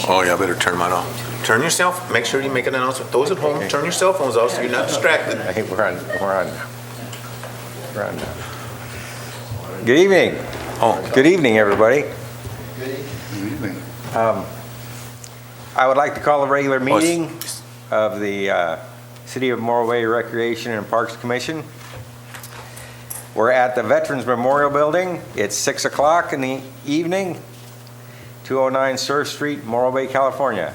Oh, yeah, I better turn mine off. Turn yourself, make sure you make an announcement. Those at home, turn your cell phones off so you're not distracted. Hey, we're on. Good evening. Oh, Good evening, everybody. Good evening. I would like to call a regular meeting of the City of Morro Bay Recreation and Parks Commission. We're at the Veterans Memorial Building. It's 6 o'clock in the evening, 209 Surf Street, Morro Bay, California.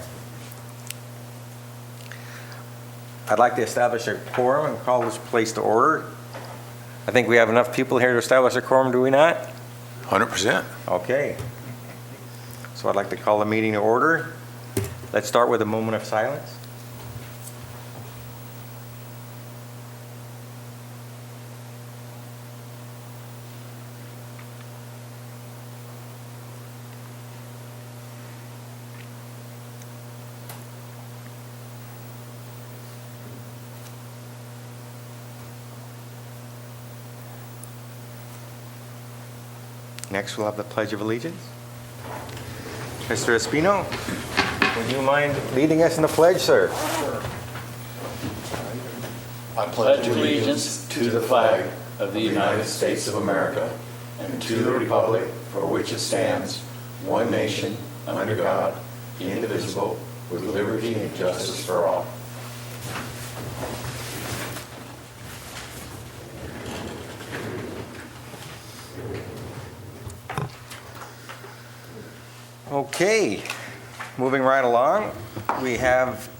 I'd like to establish a quorum and call this place to order. I think we have enough people here to establish a quorum, do we not? 100%. Okay. So I'd like to call the meeting to order. Let's start with a moment of silence. Next, we'll have the Pledge of Allegiance. Mr. Espino, would you mind leading us in the pledge, sir? I pledge allegiance to the flag of the United States of America and to the republic for which it stands, one nation, under God, indivisible, with liberty and justice for all. Okay, moving right along, we have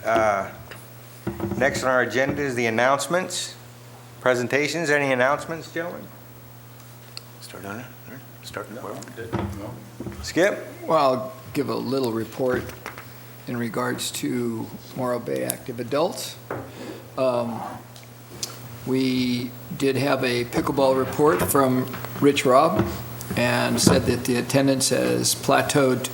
next on our agenda is the announcements, presentations. Any announcements, gentlemen? Start on it. Start where? Skip? Well, I'll give a little report in regards to Morro Bay Active Adults. We did have a pickleball report from Rich Robb and said that the attendance has plateaued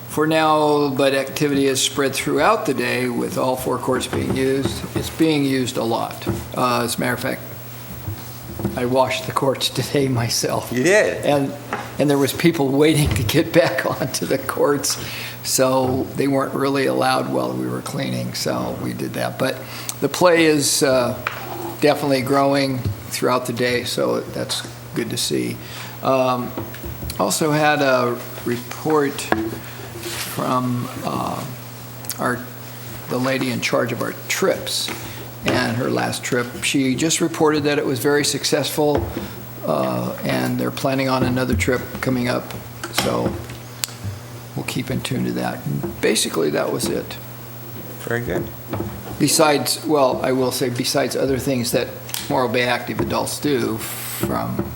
for now, but activity has spread throughout the day with all four courts being used. It's being used a lot. As a matter of fact, I washed the courts today myself. You did? And there was people waiting to get back onto the courts, so they weren't really allowed while we were cleaning, so we did that. But the play is definitely growing throughout the day, so that's good to see. Also had a report from the lady in charge of our trips, and her last trip. She just reported that it was very successful, and they're planning on another trip coming up, so we'll keep in tune to that. And basically, that was it. Very good. Besides, well, I will say, besides other things that Morro Bay Active Adults do, from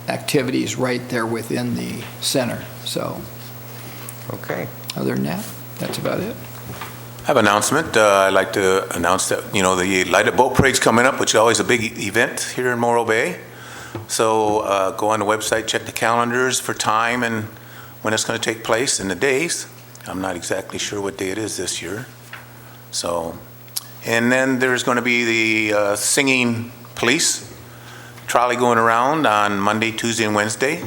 activities right there within the center. So, Okay. other than that, that's about it. I have an announcement. I'd like to announce that, the Lighted Boat Parade's coming up, which is always a big event here in Morro Bay. So go on the website, check the calendars for time and when it's going to take place and the days. I'm not exactly sure what day it is this year. So, and then there's going to be the singing police trolley going around on Monday, Tuesday, and Wednesday.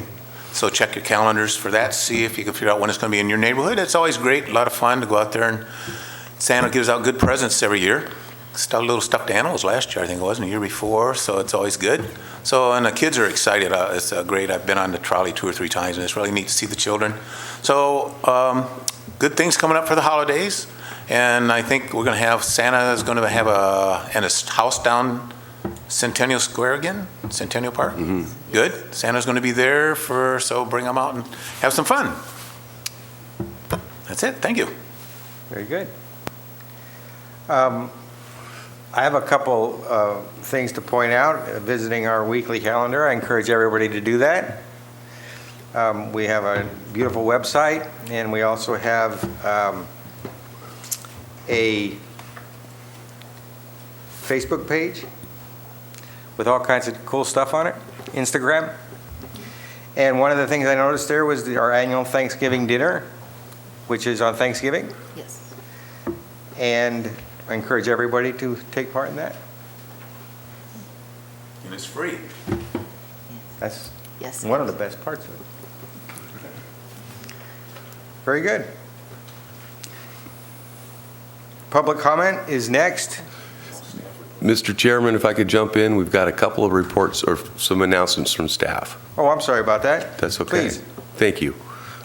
So check your calendars for that. See if you can figure out when it's going to be in your neighborhood. It's always great, a lot of fun to go out there, and Santa gives out good presents every year. Little stuffed animals last year, I think it was, and the year before, so it's always good. So, and the kids are excited. It's great. I've been on the trolley 2 or 3 times, and it's really neat to see the children. So, good things coming up for the holidays. And I think we're going to have, Santa is going to have a house down Centennial Square again, Centennial Park. Mm-hmm. Good. Santa's going to be there so bring them out and have some fun. That's it. Thank you. Very good. I have a couple of things to point out. Visiting our weekly calendar, I encourage everybody to do that. We have a beautiful website, and we also have a Facebook page with all kinds of cool stuff on it, Instagram. And one of the things I noticed there was our annual Thanksgiving dinner, which is on Thanksgiving. Yes. And I encourage everybody to take part in that. And it's free. That's Yes. one of the best parts of it. Very good. Public comment is next. Mr. Chairman, if I could jump in, we've got a couple of reports or some announcements from staff. Oh, I'm sorry about that. That's okay. Please. Thank you.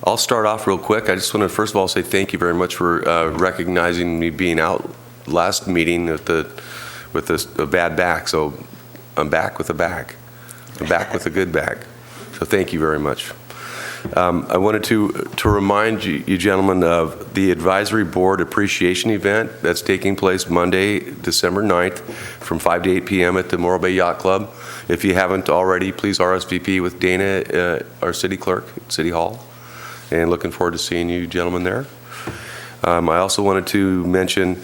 I'll start off real quick. I just want to first of all say thank you very much for recognizing me being out last meeting with a bad back. So I'm back with a back. I'm back with a good back. So thank you very much. I wanted to remind you gentlemen of the Advisory Board Appreciation Event that's taking place Monday, December 9th from 5 to 8 p.m. at the Morro Bay Yacht Club. If you haven't already, please RSVP with Dana, our city clerk at City Hall. And looking forward to seeing you gentlemen there. I also wanted to mention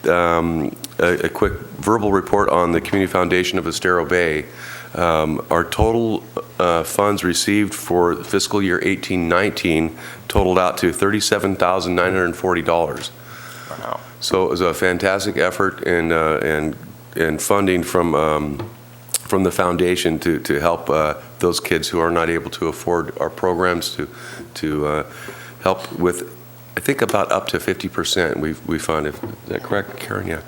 a quick verbal report on the Community Foundation of Estero Bay. Our total funds received for fiscal year 18-19 totaled out to $37,940. Wow. So it was a fantastic effort and funding from the foundation to help those kids who are not able to afford our programs to help with, I think, about up to 50% we fund. Is that correct, Karen? Yeah.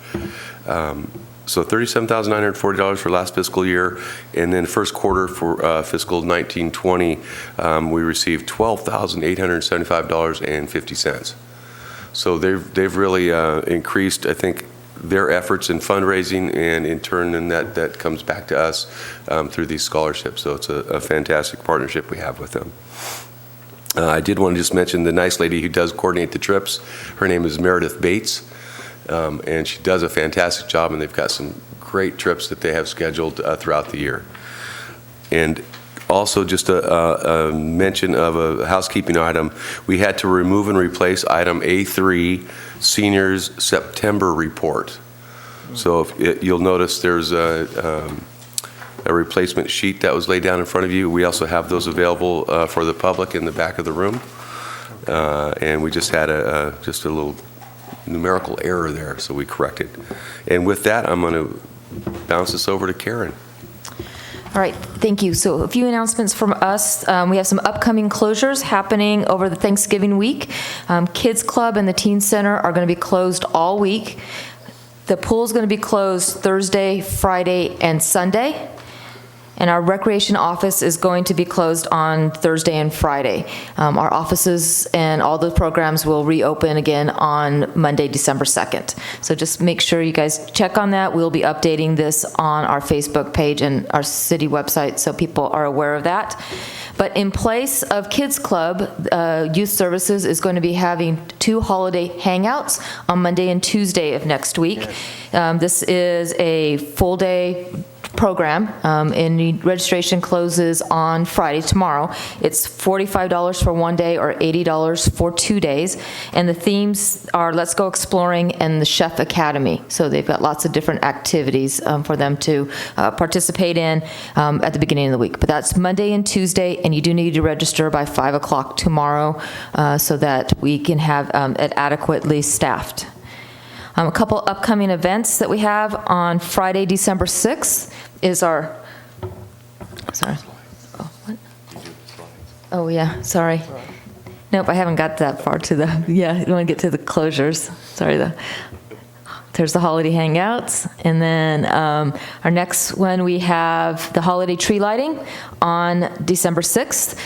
So $37,940 for last fiscal year, and then first quarter for fiscal 19-20, we received $12,875.50. So they've really increased, I think, their efforts in fundraising, and in turn, and that comes back to us through these scholarships. So it's a fantastic partnership we have with them. I did want to just mention the nice lady who does coordinate the trips. Her name is Meredith Bates. And she does a fantastic job, and they've got some great trips that they have scheduled throughout the year. And also just a mention of a housekeeping item. We had to remove and replace item A3, Seniors September Report. So you'll notice there's a replacement sheet that was laid down in front of you. We also have those available for the public in the back of the room. And we just had just a little numerical error there, so we corrected. And with that, I'm going to bounce this over to Karen. All right, thank you. So a few announcements from us. We have some upcoming closures happening over the Thanksgiving week. Kids Club and the Teen Center are going to be closed all week. The pool is going to be closed Thursday, Friday, and Sunday. And our recreation office is going to be closed on Thursday and Friday. Our offices and all the programs will reopen again on Monday, December 2nd. So just make sure you guys check on that. We'll be updating this on our Facebook page and our city website so people are aware of that. But in place of Kids Club, Youth Services is going to be having 2 holiday hangouts on Monday and Tuesday of next week. This is a full day program, and the registration closes on Friday, tomorrow. It's $45 for one day or $80 for 2 days, and the themes are Let's Go Exploring and the Chef Academy. So they've got lots of different activities for them to participate in at the beginning of the week. But that's Monday and Tuesday, and you do need to register by 5 o'clock tomorrow so that we can have it adequately staffed. A couple upcoming events that we have on Friday, December 6th is our, sorry. Oh, what? Oh, yeah, sorry. Nope, I haven't got that far to the, yeah, you want to get to the closures. Sorry, there's the holiday hangouts. And then our next one, we have the holiday tree lighting on December 6th.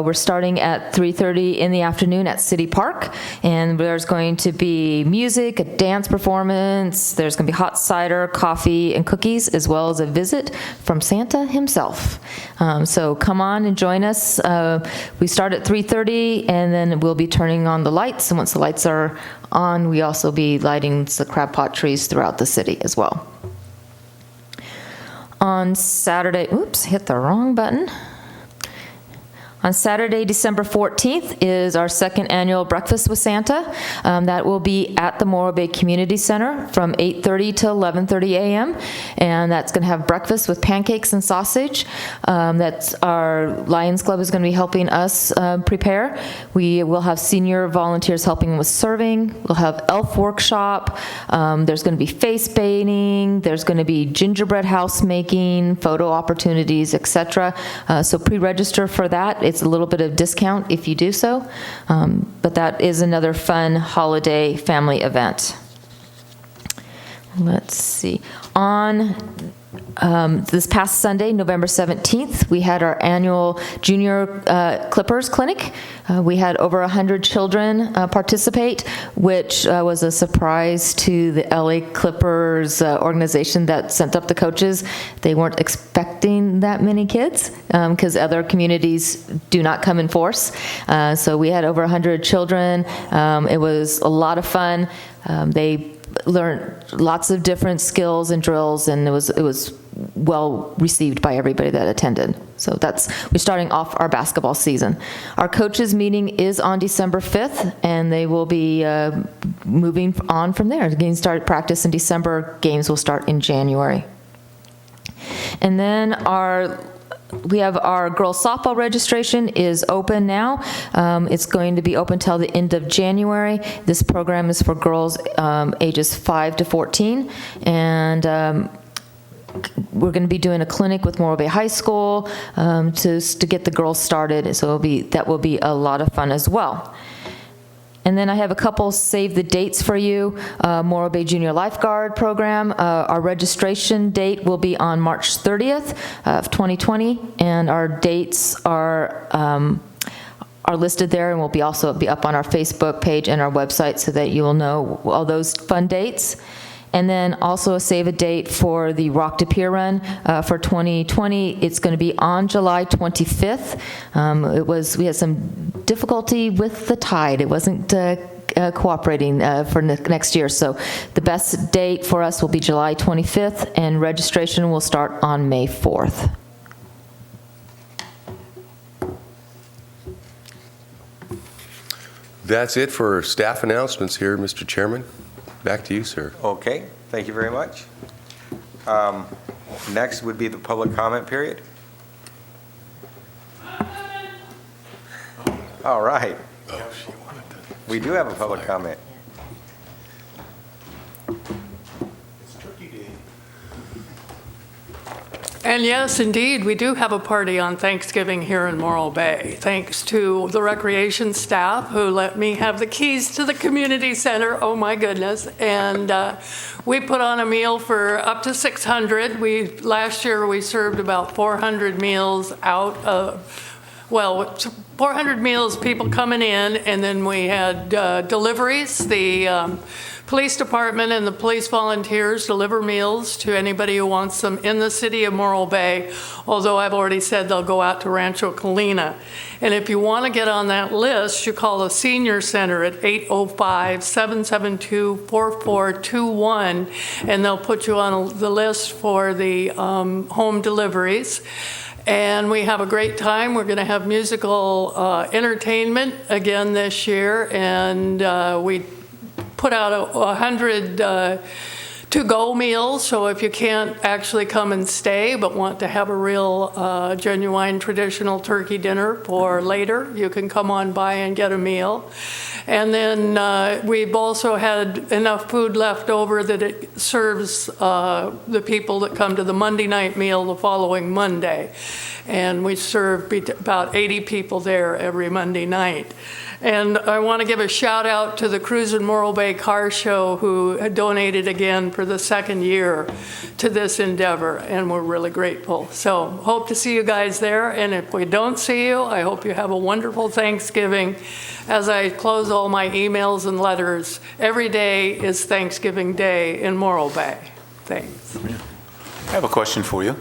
We're starting at 3:30 in the afternoon at City Park. And there's going to be music, a dance performance. There's going to be hot cider, coffee, and cookies, as well as a visit from Santa himself. So come on and join us. We start at 3:30, and then we'll be turning on the lights. And once the lights are on, we also be lighting the crab pot trees throughout the city as well. On Saturday, oops, hit the wrong button. On Saturday, December 14th is our second annual Breakfast with Santa. That will be at the Morro Bay Community Center from 8:30 to 11:30 a.m. And that's going to have breakfast with pancakes and sausage. That's our Lions Club is going to be helping us prepare. We will have senior volunteers helping with serving. We'll have elf workshop. There's going to be face painting. There's going to be gingerbread house making, photo opportunities, etc. So pre-register for that. It's a little bit of discount if you do so, but that is another fun holiday family event. Let's see. On this past Sunday, November 17th, we had our annual Junior Clippers Clinic. We had over 100 children participate, which was a surprise to the LA Clippers organization that sent up the coaches. They weren't expecting that many kids because other communities do not come in force. So we had over 100 children. It was a lot of fun. They learned lots of different skills and drills, and it was well received by everybody that attended. So we're starting off our basketball season. Our coaches meeting is on December 5th, and they will be moving on from there. Getting started practice in December, games will start in January. And then we have our girls softball registration is open now. It's going to be open till the end of January. This program is for girls ages 5 to 14, and we're going to be doing a clinic with Morro Bay High School to get the girls started. So that will be a lot of fun as well. And then I have a couple save the dates for you. Morro Bay Junior Lifeguard Program. Our registration date will be on March 30th of 2020, and our dates are listed there, and will also be up on our Facebook page and our website so that you will know all those fun dates. And then also a save a date for the Rock to Pier Run for 2020. It's going to be on July 25th. We had some difficulty with the tide. It wasn't cooperating for next year. So the best date for us will be July 25th, and registration will start on May 4th. That's it for staff announcements here, Mr. Chairman. Back to you, sir. Okay, thank you very much. Next would be the public comment period. All right. We do have a public comment. And yes, indeed, we do have a party on Thanksgiving here in Morro Bay, thanks to the recreation staff who let me have the keys to the community center. Oh my goodness. And we put on a meal for up to 600. Last year we served about 400 meals out of, 400 meals, people coming in, and then we had deliveries. The police department and the police volunteers deliver meals to anybody who wants them in the city of Morro Bay, although I've already said they'll go out to Rancho Colina. And if you want to get on that list, you call the senior center at 805-772-4421, and they'll put you on the list for the home deliveries. And we have a great time. We're going to have musical entertainment again this year, and we put out 100 to-go meals, so if you can't actually come and stay but want to have a real genuine traditional turkey dinner for later, you can come on by and get a meal. And then we've also had enough food left over that it serves the people that come to the Monday night meal the following Monday. And we serve about 80 people there every Monday night. And I want to give a shout out to the Cruisin' Morro Bay Car Show, who donated again for the second year to this endeavor, and we're really grateful. So hope to see you guys there, and if we don't see you, I hope you have a wonderful Thanksgiving. As I close all my emails and letters, every day is Thanksgiving Day in Morro Bay. Thanks. I have a question for you.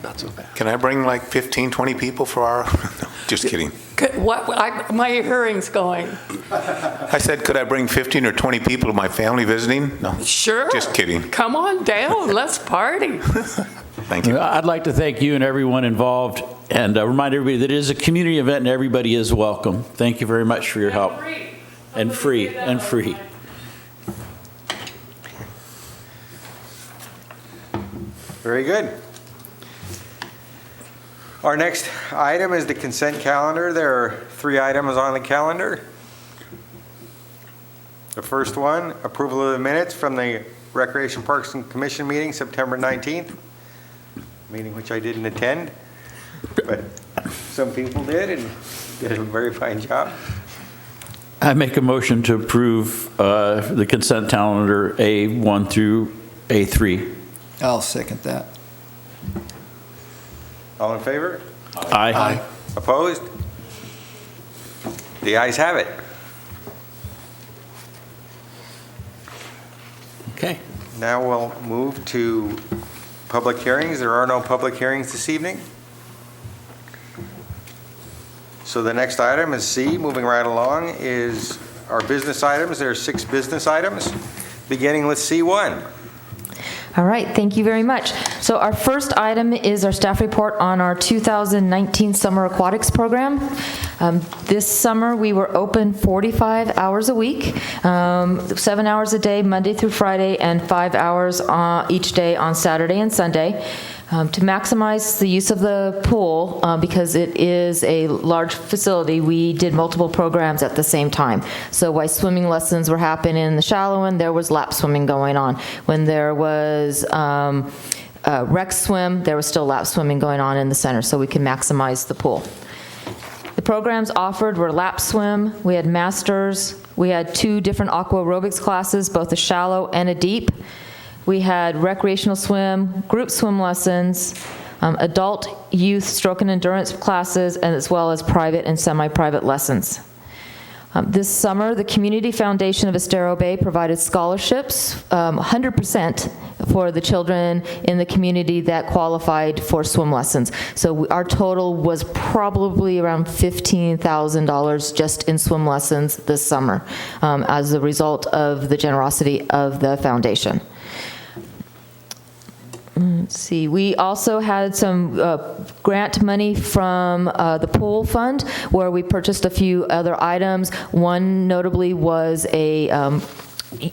Not so bad. Can I bring like 15, 20 people for our, no, just kidding. My hearing's going. I said, could I bring 15 or 20 people to my family visiting? No. Sure. Just kidding. Come on down, let's party. Thank you. I'd like to thank you and everyone involved, and remind everybody that it is a community event and everybody is welcome. Thank you very much for your help. And free. Very good. Our next item is the consent calendar. There are 3 items on the calendar. The first one, approval of the minutes from the Recreation Parks and Commission meeting, September 19th, meeting which I didn't attend. but some people did and did a very fine job. I make a motion to approve the consent calendar A1 through A3. I'll second that. All in favor? Aye. Opposed? The ayes have it. Okay. Now we'll move to public hearings. There are no public hearings this evening. So the next item is C, moving right along, is our business items. There are 6 business items, beginning with C1. All right, thank you very much. So our first item is our staff report on our 2019 Summer Aquatics Program. This summer, we were open 45 hours a week, 7 hours a day, Monday through Friday, and 5 hours each day on Saturday and Sunday. To maximize the use of the pool, because it is a large facility, we did multiple programs at the same time. So while swimming lessons were happening in the shallow end, there was lap swimming going on. When there was rec swim, there was still lap swimming going on in the center, so we could maximize the pool. The programs offered were lap swim, we had masters, we had 2 different aqua aerobics classes, both a shallow and a deep. We had recreational swim, group swim lessons, adult, youth, stroke and endurance classes, and as well as private and semi-private lessons. This summer, the Community Foundation of Estero Bay provided scholarships, 100% for the children in the community that qualified for swim lessons. So our total was probably around $15,000 just in swim lessons this summer as a result of the generosity of the foundation. Let's see, we also had some grant money from the pool fund where we purchased a few other items. One notably was a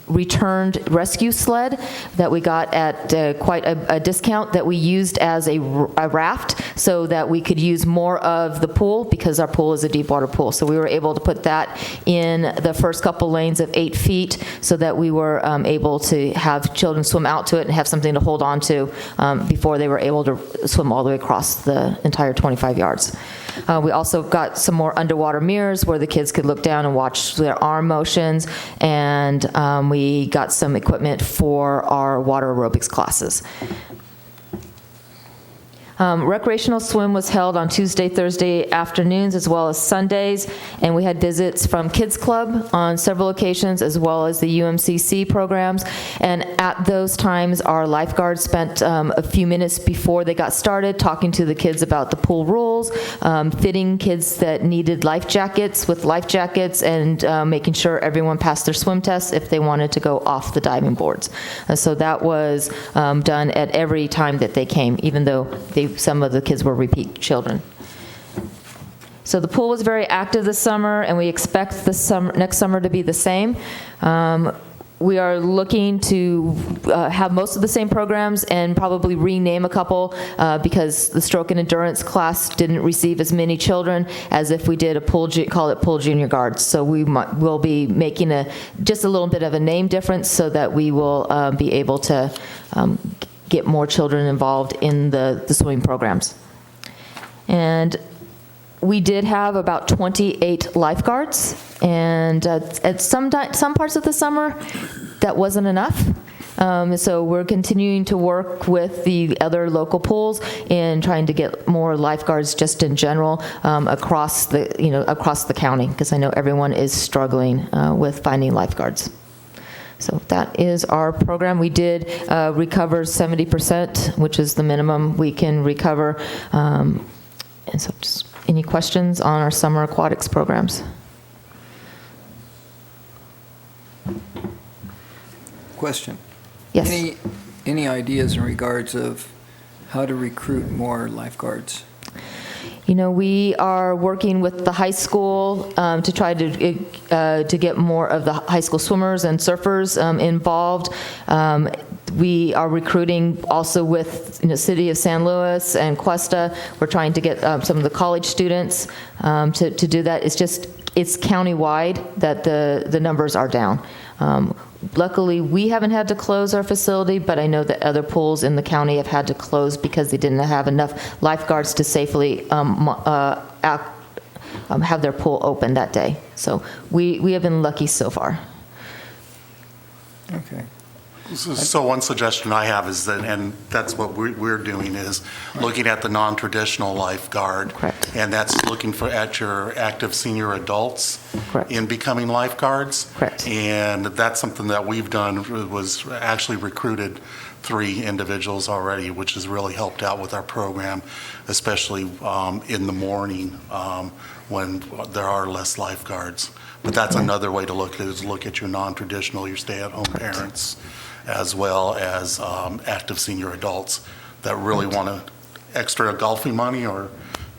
returned rescue sled that we got at quite a discount that we used as a raft so that we could use more of the pool because our pool is a deep water pool. So we were able to put that in the first couple lanes of 8 feet so that we were able to have children swim out to it and have something to hold on to before they were able to swim all the way across the entire 25 yards. We also got some more underwater mirrors where the kids could look down and watch their arm motions, and we got some equipment for our water aerobics classes. Recreational swim was held on Tuesday, Thursday afternoons, as well as Sundays, and we had visits from Kids Club on several occasions, as well as the UMCC programs. And at those times, our lifeguards spent a few minutes before they got started talking to the kids about the pool rules, fitting kids that needed life jackets with life jackets, and making sure everyone passed their swim tests if they wanted to go off the diving boards. So that was done at every time that they came, even though some of the kids were repeat children. So the pool was very active this summer, and we expect next summer to be the same. We are looking to have most of the same programs and probably rename a couple because the stroke and endurance class didn't receive as many children as if we did call it pool junior guards. So we'll be making just a little bit of a name difference so that we will be able to get more children involved in the swimming programs. And we did have about 28 lifeguards, and at some parts of the summer, that wasn't enough. So we're continuing to work with the other local pools in trying to get more lifeguards just in general across the county, because I know everyone is struggling with finding lifeguards. So that is our program. We did recover 70%, which is the minimum we can recover. And so just any questions on our summer aquatics programs? Question. Yes. Any ideas in regards of how to recruit more lifeguards? You know, we are working with the high school to try to get more of the high school swimmers and surfers involved. We are recruiting also with City of San Luis and Cuesta. We're trying to get some of the college students to do that. It's countywide that the numbers are down. luckily, we haven't had to close our facility, but I know that other pools in the county have had to close because they didn't have enough lifeguards to safely have their pool open that day. So we have been lucky so far. Okay. So one suggestion I have is that, and that's what we're doing, is looking at the non-traditional lifeguard. Correct. And that's looking at your active senior adults Correct. in becoming lifeguards. Correct. And that's something that we've done, was actually recruited 3 individuals already, which has really helped out with our program, especially in the morning when there are less lifeguards. But that's another way to look at it, is look at your non-traditional, your stay-at-home parents, as well as active senior adults that really want extra golfing money, or,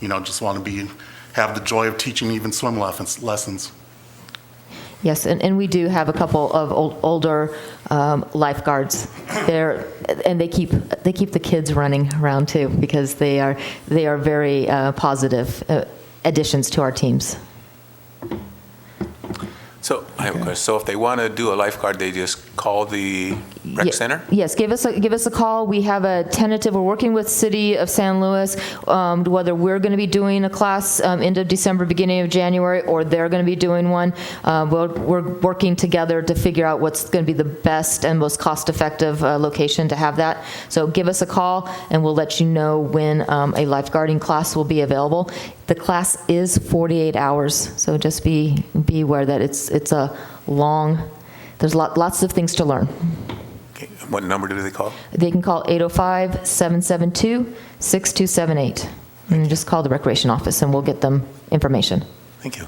just want to have the joy of teaching even swim lessons. Yes, and we do have a couple of older lifeguards there, and they keep the kids running around too, because they are very positive additions to our teams. So I have a question. So if they want to do a lifeguard, they just call the rec center? Yes, give us a call. We have a tentative, we're working with City of San Luis, whether we're going to be doing a class end of December, beginning of January, or they're going to be doing one. We're working together to figure out what's going to be the best and most cost-effective location to have that. So give us a call, and we'll let you know when a lifeguarding class will be available. The class is 48 hours, so just be aware that it's a long, there's lots of things to learn. Okay. What number do they call? They can call 805-772-6278. And just call the Recreation office, and we'll get them information. Thank you.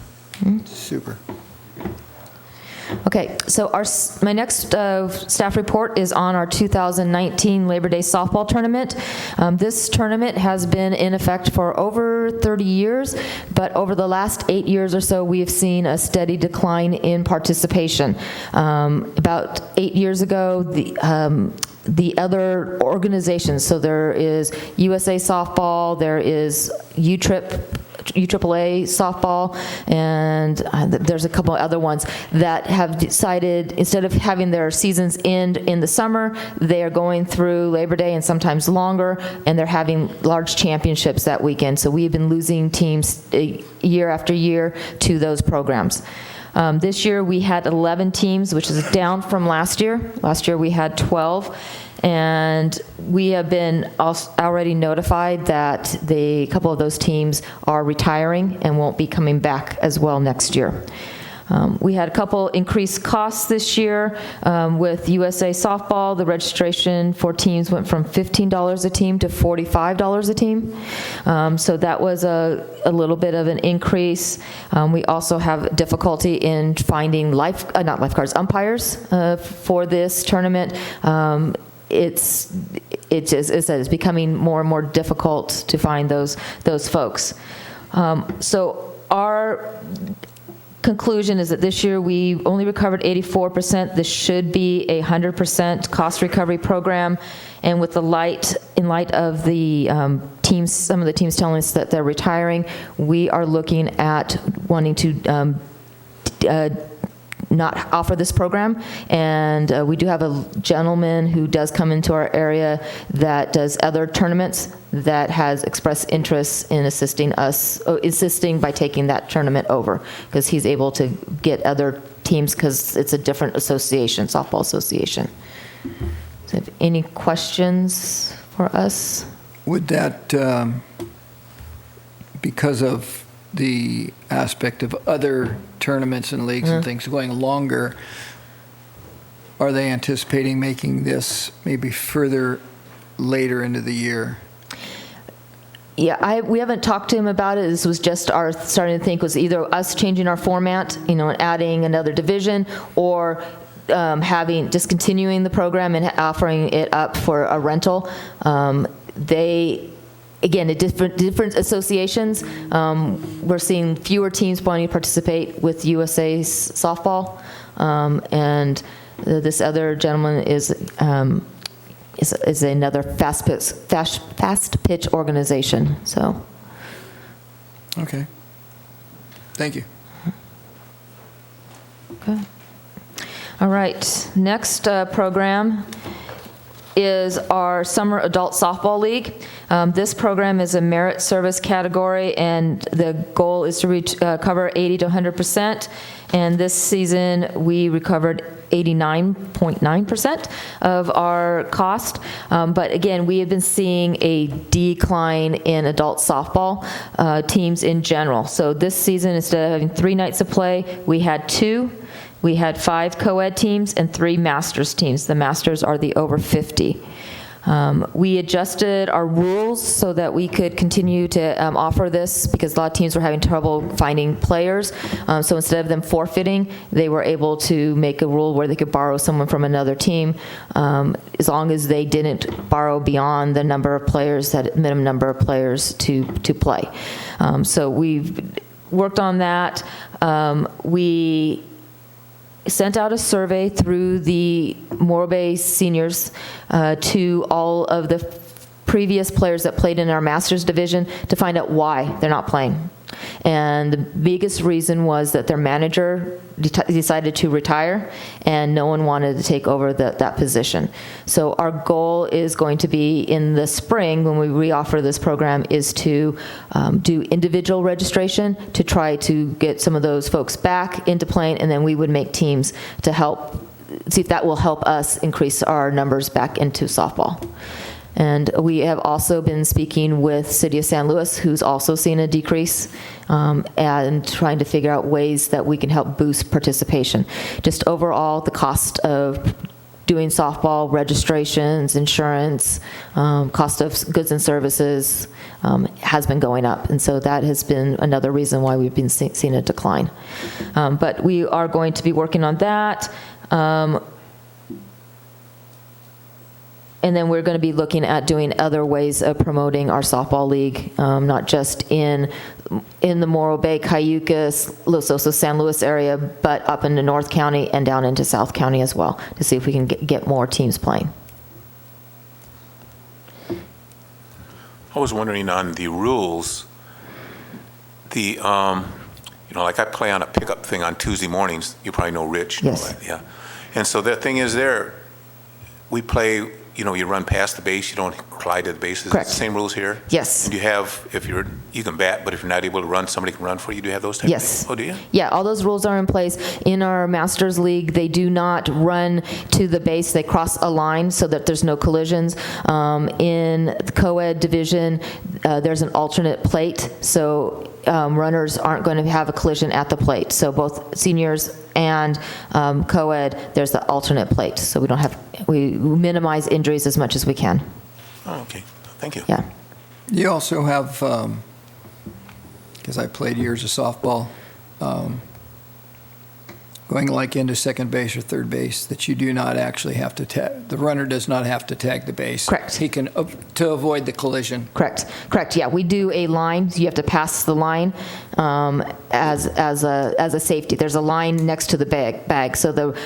Super. Okay, so my next staff report is on our 2019 Labor Day softball tournament. This tournament has been in effect for over 30 years, but over the last 8 years or so, we have seen a steady decline in participation. About 8 years ago, the other organizations, so there is USA Softball, there is UAAA softball, and there's a couple other ones that have decided, instead of having their seasons end in the summer, they are going through Labor Day and sometimes longer, and they're having large championships that weekend. So we've been losing teams year after year to those programs. This year we had 11 teams, which is down from last year. Last year we had 12. And we have been already notified that a couple of those teams are retiring and won't be coming back as well next year. We had a couple increased costs this year with USA Softball. The registration for teams went from $15 a team to $45 a team. So that was a little bit of an increase. We also have difficulty in finding umpires for this tournament. It's becoming more and more difficult to find those folks. So our conclusion is that this year we only recovered 84%. This should be a 100% cost recovery program. And with in light of the teams, some of the teams telling us that they're retiring, we are looking at wanting to not offer this program. And we do have a gentleman who does come into our area that does other tournaments that has expressed interest in assisting by taking that tournament over, because he's able to get other teams, because it's a different association, softball association. So have any questions for us? Would that, because of the aspect of other tournaments and leagues and things going longer, are they anticipating making this maybe further later into the year? Yeah, we haven't talked to him about it. This was just our starting to think was either us changing our format, and adding another division, or discontinuing the program and offering it up for a rental. Again, at different associations, we're seeing fewer teams wanting to participate with USA Softball, and this other gentleman is another fast pitch organization. So, Okay. Thank you. okay. All right, next program is our Summer Adult Softball League. This program is a merit service category, and the goal is to cover 80 to 100%. And this season, we recovered 89.9% of our cost. But again, we have been seeing a decline in adult softball teams in general. So this season, instead of having 3 nights of play, we had 2. We had 5 co-ed teams and 3 masters teams. The masters are the over 50. We adjusted our rules so that we could continue to offer this because a lot of teams were having trouble finding players. So instead of them forfeiting, they were able to make a rule where they could borrow someone from another team as long as they didn't borrow beyond the number of players, that minimum number of players to play. So we've worked on that. We sent out a survey through the Morro Bay seniors to all of the previous players that played in our Masters division to find out why they're not playing. And the biggest reason was that their manager decided to retire, and no one wanted to take over that position. So our goal is going to be in the spring, when we reoffer this program, is to do individual registration to try to get some of those folks back into playing, and then we would make teams to help, see if that will help us increase our numbers back into softball. And we have also been speaking with City of San Luis, who's also seen a decrease, and trying to figure out ways that we can help boost participation. Just overall, the cost of doing softball, registrations, insurance, cost of goods and services has been going up. And so that has been another reason why we've been seeing a decline. But we are going to be working on that. And then we're going to be looking at doing other ways of promoting our softball league, not just in the Morro Bay, Cayucas, Los Osos, San Luis area, but up into North County and down into South County as well, to see if we can get more teams playing. I was wondering on the rules, like I play on a pickup thing on Tuesday mornings. You probably know Rich. Yes. Yeah. And so the thing is we play, you run past the base, you don't collide to the bases. Correct. It's the same rules here? Yes. And you have, you can bat, but if you're not able to run, somebody can run for you. Do you have those types of things? Yes. Oh, do you? Yeah, all those rules are in place. In our Masters League, they do not run to the base. They cross a line so that there's no collisions. In the co-ed division, there's an alternate plate, so runners aren't going to have a collision at the plate. So both seniors and co-ed, there's the alternate plate. So we minimize injuries as much as we can. Oh, okay. Thank you. Yeah. You also have, because I played years of softball, going like into second base or third base, that you do not actually have to tag, the runner does not have to tag the base. Correct. He can, to avoid the collision. Correct. Yeah, we do a line. You have to pass the line as a safety. There's a line next to the bag. So the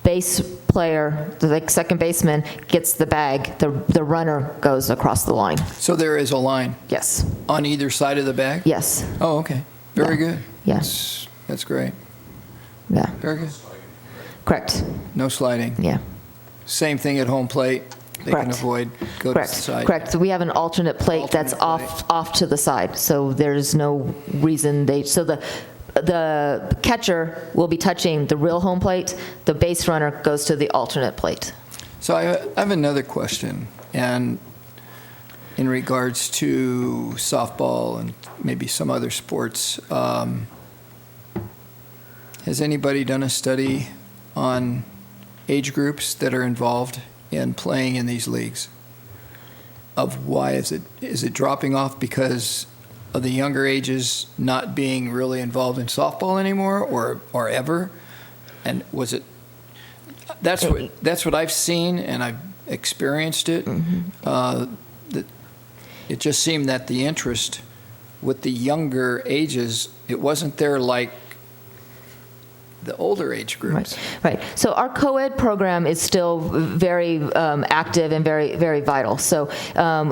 base player, the second baseman, gets the bag. The runner goes across the line. So there is a line Yes. on either side of the bag? Yes. Oh, okay. Very good. Yeah. That's great. Yeah. Very good. Correct. No sliding. Yeah. Same thing at home plate. They Correct. can avoid, go to the side. Correct. So we have an alternate plate that's off to the side. So there's no reason so the catcher will be touching the real home plate. The base runner goes to the alternate plate. So I have another question, and in regards to softball and maybe some other sports, has anybody done a study on age groups that are involved in playing in these leagues? Of why is it dropping off because of the younger ages not being really involved in softball anymore, or ever? And was it? That's what I've seen, and I've experienced it. Mm-hmm. It just seemed that the interest with the younger ages, it wasn't there like the older age groups. Right. So our co-ed program is still very active and very, very vital. So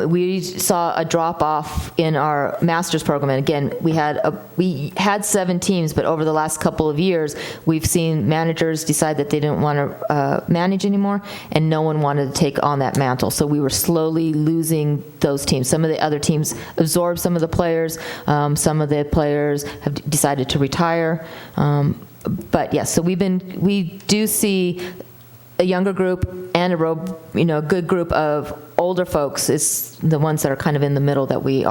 we saw a drop-off in our master's program. And again, we had 7 teams, but over the last couple of years, we've seen managers decide that they didn't want to manage anymore, and no one wanted to take on that mantle. So we were slowly losing those teams. Some of the other teams absorbed some of the players. Some of the players have decided to retire. But yes, so we do see a younger group and a good group of older folks is the ones that are kind of in the middle that we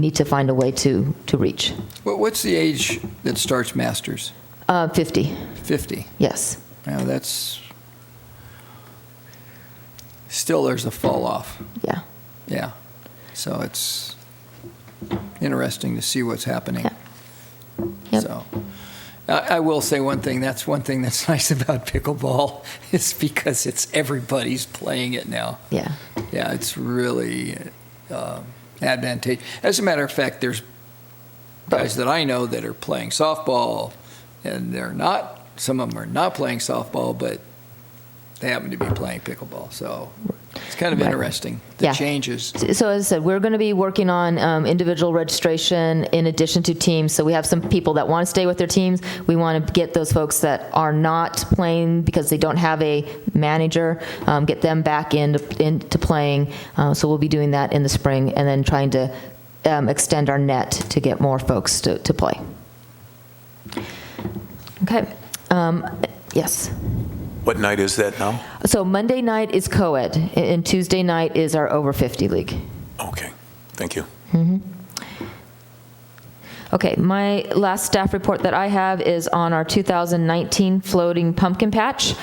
need to find a way to reach. What's the age that starts masters? 50. 50. Yes. Now that's still there's a fall off. Yeah. Yeah. So it's interesting to see what's happening. Yeah. Yep. So I will say one thing. That's one thing that's nice about pickleball is because everybody's playing it now. Yeah. Yeah, it's really advantageous. As a matter of fact, there's guys that I know that are playing softball, and some of them are not playing softball, but they happen to be playing pickleball. So it's kind of interesting, the changes. So as I said, we're going to be working on individual registration in addition to teams. So we have some people that want to stay with their teams. We want to get those folks that are not playing because they don't have a manager, get them back into playing. So we'll be doing that in the spring and then trying to extend our net to get more folks to play. Okay. Yes. What night is that now? So Monday night is co-ed, and Tuesday night is our over 50 league. Okay, thank you. Okay, my last staff report that I have is on our 2019 floating pumpkin patch.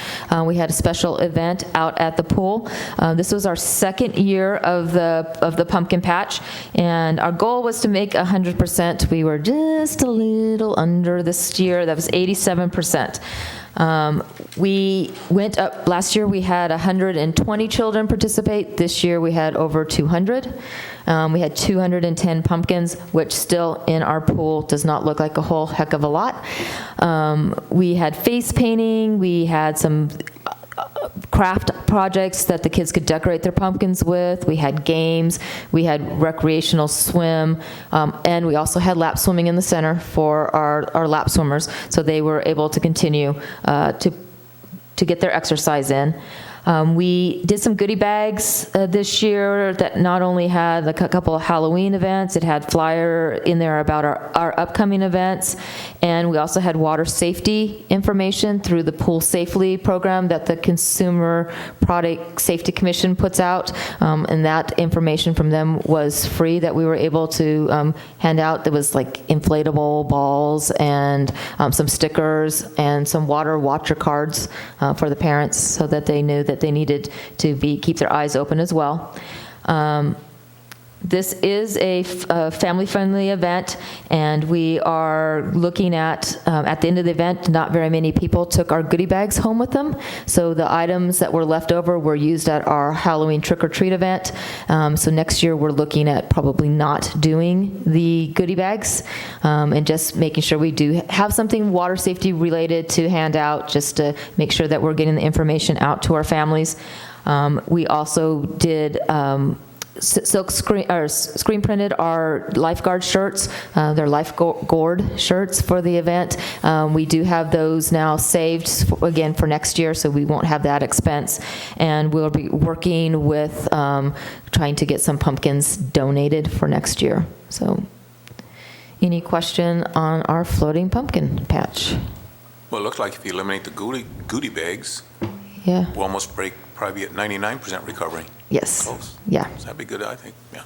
We had a special event out at the pool. This was our second year of the pumpkin patch, and our goal was to make 100%. We were just a little under this year. That was 87%. We went up, last year we had 120 children participate. This year we had over 200. We had 210 pumpkins, which still in our pool does not look like a whole heck of a lot. We had face painting. We had some craft projects that the kids could decorate their pumpkins with. We had games. We had recreational swim. And we also had lap swimming in the center for our lap swimmers, so they were able to continue to get their exercise in. We did some goodie bags this year that not only had a couple of Halloween events, it had flyer in there about our upcoming events, and we also had water safety information through the Pool Safely program that the Consumer Product Safety Commission puts out, and that information from them was free that we were able to hand out. There was like inflatable balls and some stickers and some water watcher cards for the parents so that they knew that they needed to keep their eyes open as well. This is a family-friendly event, and we are looking at the end of the event, not very many people took our goodie bags home with them, so the items that were left over were used at our Halloween trick-or-treat event. So next year we're looking at probably not doing the goodie bags and just making sure we do have something water safety related to hand out, just to make sure that we're getting the information out to our families. We also did screen printed our lifeguard shirts. They're lifeguard shirts for the event. We do have those now saved again for next year, so we won't have that expense. And we'll be working with trying to get some pumpkins donated for next year. So, any question on our floating pumpkin patch? Well, it looks like if you eliminate the goodie bags, Yeah. we'll almost probably at 99% recovery. Yes. Close. Yeah. So that'd be good, I think, yeah.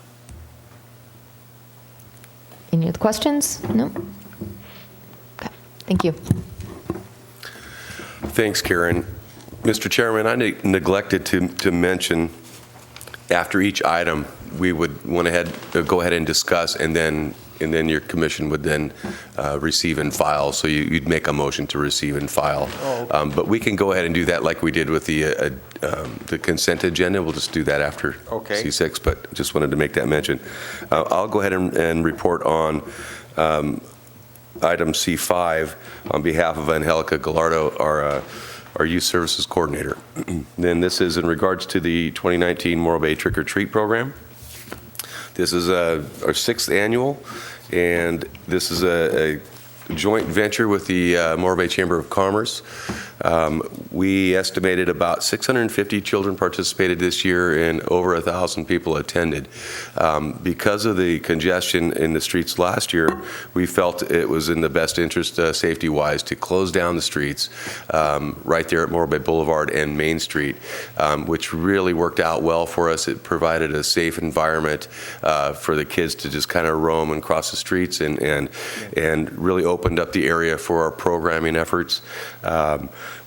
Any other questions? No? Okay. Thank you. Thanks, Karen. Mr. Chairman, I neglected to mention after each item, we would go ahead and discuss, and then your commission would then receive and file. So you'd make a motion to receive and file. But we can go ahead and do that like we did with the consent agenda. We'll just do that after C6, but just wanted to make that mention. I'll go ahead and report on item C5 on behalf of Angelica Gallardo, our Youth Services Coordinator. Then this is in regards to the 2019 Morro Bay Trick or Treat program. This is our 6th annual, and this is a joint venture with the Morro Bay Chamber of Commerce. We estimated about 650 children participated this year and over 1,000 people attended. Because of the congestion in the streets last year, we felt it was in the best interest safety-wise to close down the streets right there at Morro Bay Boulevard and Main Street, which really worked out well for us. It provided a safe environment for the kids to just kind of roam and cross the streets and really opened up the area for our programming efforts.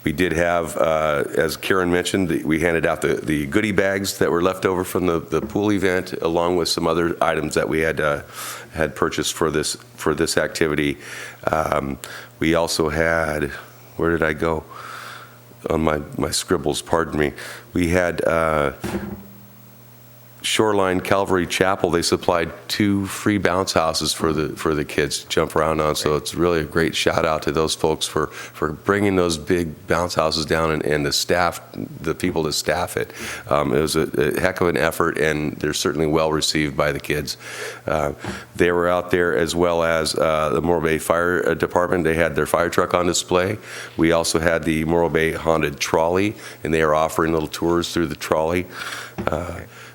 We did have, as Karen mentioned, we handed out the goodie bags that were left over from the pool event, along with some other items that we had purchased for this activity. We also had, where did I go? On my scribbles, pardon me. We had Shoreline Calvary Chapel. They supplied 2 free bounce houses for the kids to jump around on. So it's really a great shout out to those folks for bringing those big bounce houses down and the people to staff it. It was a heck of an effort, and they're certainly well received by the kids. They were out there, as well as the Morro Bay Fire Department. They had their fire truck on display. We also had the Morro Bay Haunted Trolley, and they are offering little tours through the trolley.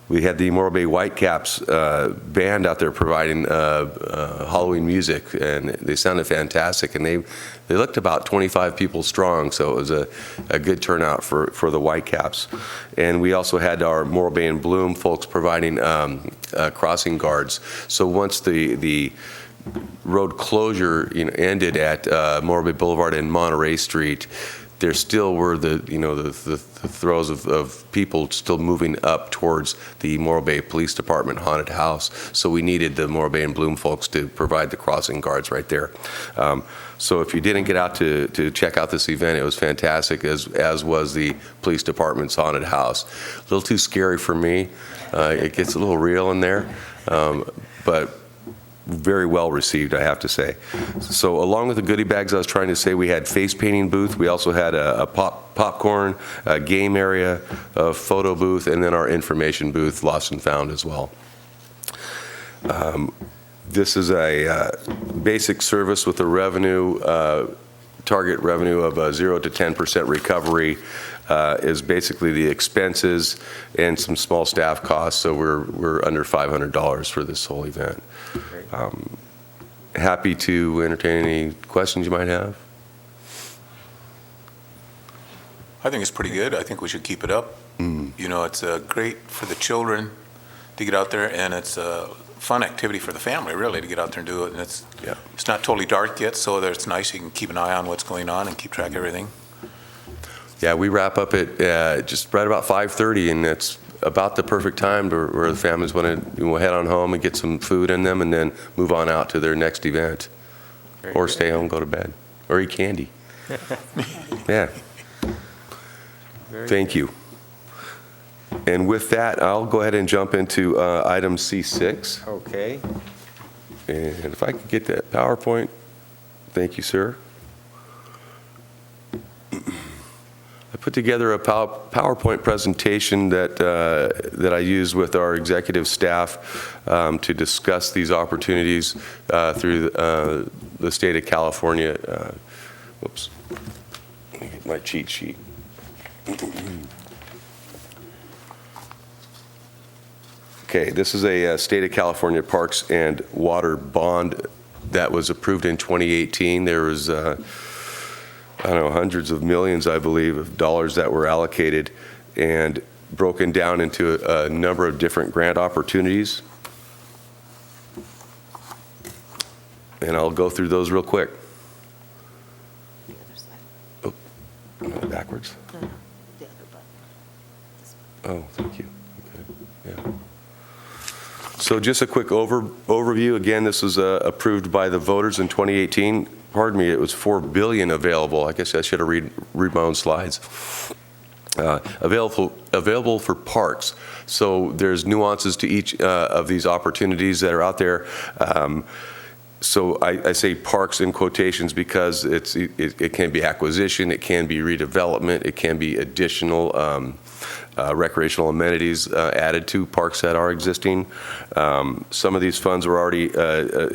We had the Morro Bay Whitecaps band out there providing Halloween music, and they sounded fantastic. And they looked about 25 people strong, so it was a good turnout for the Whitecaps. And we also had our Morro Bay and Bloom folks providing crossing guards. So once the road closure ended at Morro Bay Boulevard and Monterey Street, there still were the throes of people still moving up towards the Morro Bay Police Department haunted house. So we needed the Morro Bay and Bloom folks to provide the crossing guards right there. So if you didn't get out to check out this event, it was fantastic, as was the Police Department's haunted house. A little too scary for me. It gets a little real in there, but very well received, I have to say. So along with the goodie bags, I was trying to say, we had face painting booth. We also had a popcorn, a game area, a photo booth, and then our information booth, lost and found as well. This is a basic service with a revenue, target revenue of 0 to 10% recovery. Is basically the expenses and some small staff costs, so we're under $500 for this whole event. Happy to entertain any questions you might have. I think it's pretty good. I think we should keep it up. It's great for the children to get out there, and it's a fun activity for the family, really, to get out there and do it. And it's not totally dark yet, so it's nice. You can keep an eye on what's going on and keep track of everything. Yeah, we wrap up at just right about 5:30, and it's about the perfect time where the families want to head on home and get some food in them and then move on out to their next event. Or stay home, go to bed, or eat candy. Yeah. Thank you. And with that, I'll go ahead and jump into item C6. Okay. And if I could get that PowerPoint, thank you, sir. I put together a PowerPoint presentation that I use with our executive staff to discuss these opportunities through the state of California. Whoops. Let me get my cheat sheet. Okay, this is a state of California Parks and Water bond that was approved in 2018. There was I don't know, hundreds of millions, I believe, of dollars that were allocated and broken down into a number of different grant opportunities. And I'll go through those real quick. Oh, backwards? No, the other button. Oh, thank you. Okay. Yeah. So just a quick overview. Again, this was approved by the voters in 2018. Pardon me, it was $4 billion available. I guess I should have read my own slides. Available for parks. So there's nuances to each of these opportunities that are out there. So I say parks in quotations because it can be acquisition, it can be redevelopment, it can be additional recreational amenities added to parks that are existing. Some of these funds were already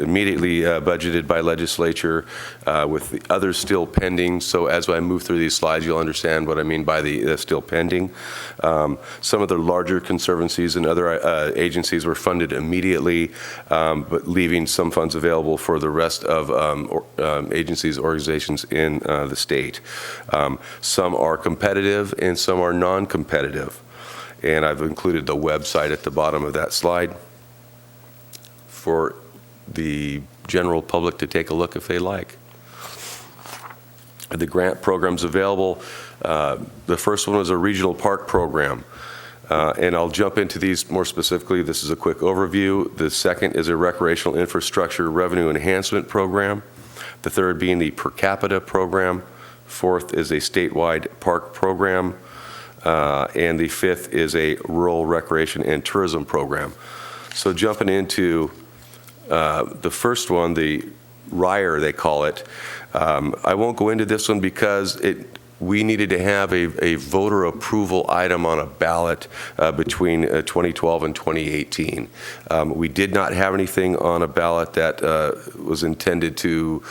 immediately budgeted by legislature, with the others still pending. So as I move through these slides, you'll understand what I mean by the still pending. Some of the larger conservancies and other agencies were funded immediately, but leaving some funds available for the rest of agencies, organizations in the state. Some are competitive and some are non-competitive. And I've included the website at the bottom of that slide for the general public to take a look if they like. The grant programs available, the first one was a regional park program. And I'll jump into these more specifically. This is a quick overview. The second is a recreational infrastructure revenue enhancement program. The third being the per capita program. Fourth is a statewide park program. And the fifth is a rural recreation and tourism program. So jumping into the first one, the RIRE they call it, I won't go into this one because we needed to have a voter approval item on a ballot between 2012 and 2018. We did not have anything on a ballot that was intended to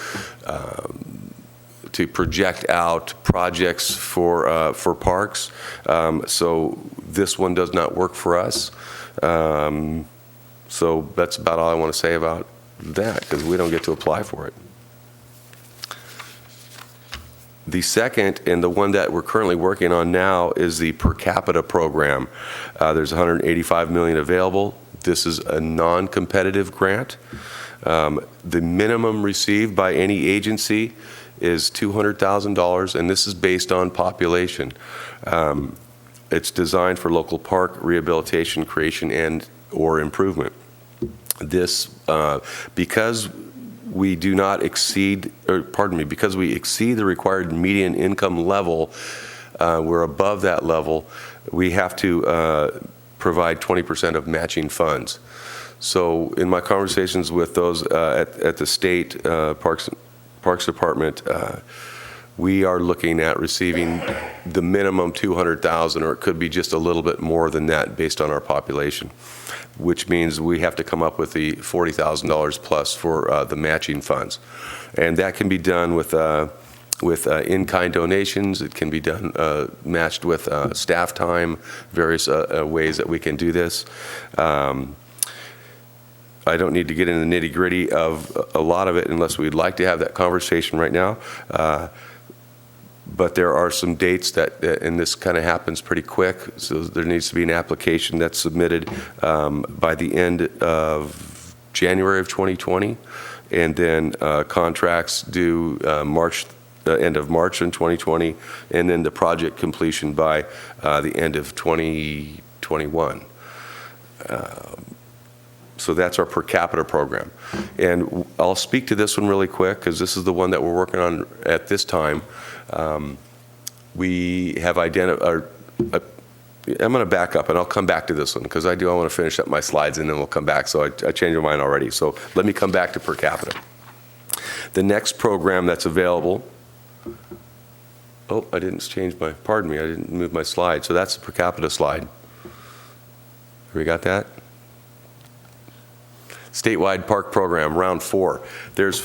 project out projects for parks. So this one does not work for us. So that's about all I want to say about that, because we don't get to apply for it. The second, and the one that we're currently working on now, is the per capita program. There's $185 million available. This is a non-competitive grant. The minimum received by any agency is $200,000, and this is based on population. It's designed for local park rehabilitation, creation, and or improvement. This, because we do not exceed, or pardon me, because we exceed the required median income level, we're above that level, we have to provide 20% of matching funds. So in my conversations with those at the state Parks Department, we are looking at receiving the minimum $200,000, or it could be just a little bit more than that based on our population, which means we have to come up with the $40,000 plus for the matching funds. And that can be done with in-kind donations. It can be done matched with staff time, various ways that we can do this. I don't need to get into the nitty-gritty of a lot of it unless we'd like to have that conversation right now. But there are some dates that, and this kind of happens pretty quick, so there needs to be an application that's submitted by the end of January of 2020, and then contracts due end of March in 2020, and then the project completion by the end of 2021. So that's our per capita program. And I'll speak to this one really quick because this is the one that we're working on at this time. We have identified, I'm going to back up and I'll come back to this one because I want to finish up my slides and then we'll come back. So I changed my mind already. So let me come back to per capita. The next program that's available, oh, I didn't change my, pardon me, I didn't move my slide. So that's the per capita slide. We got that? Statewide park program, round 4. There's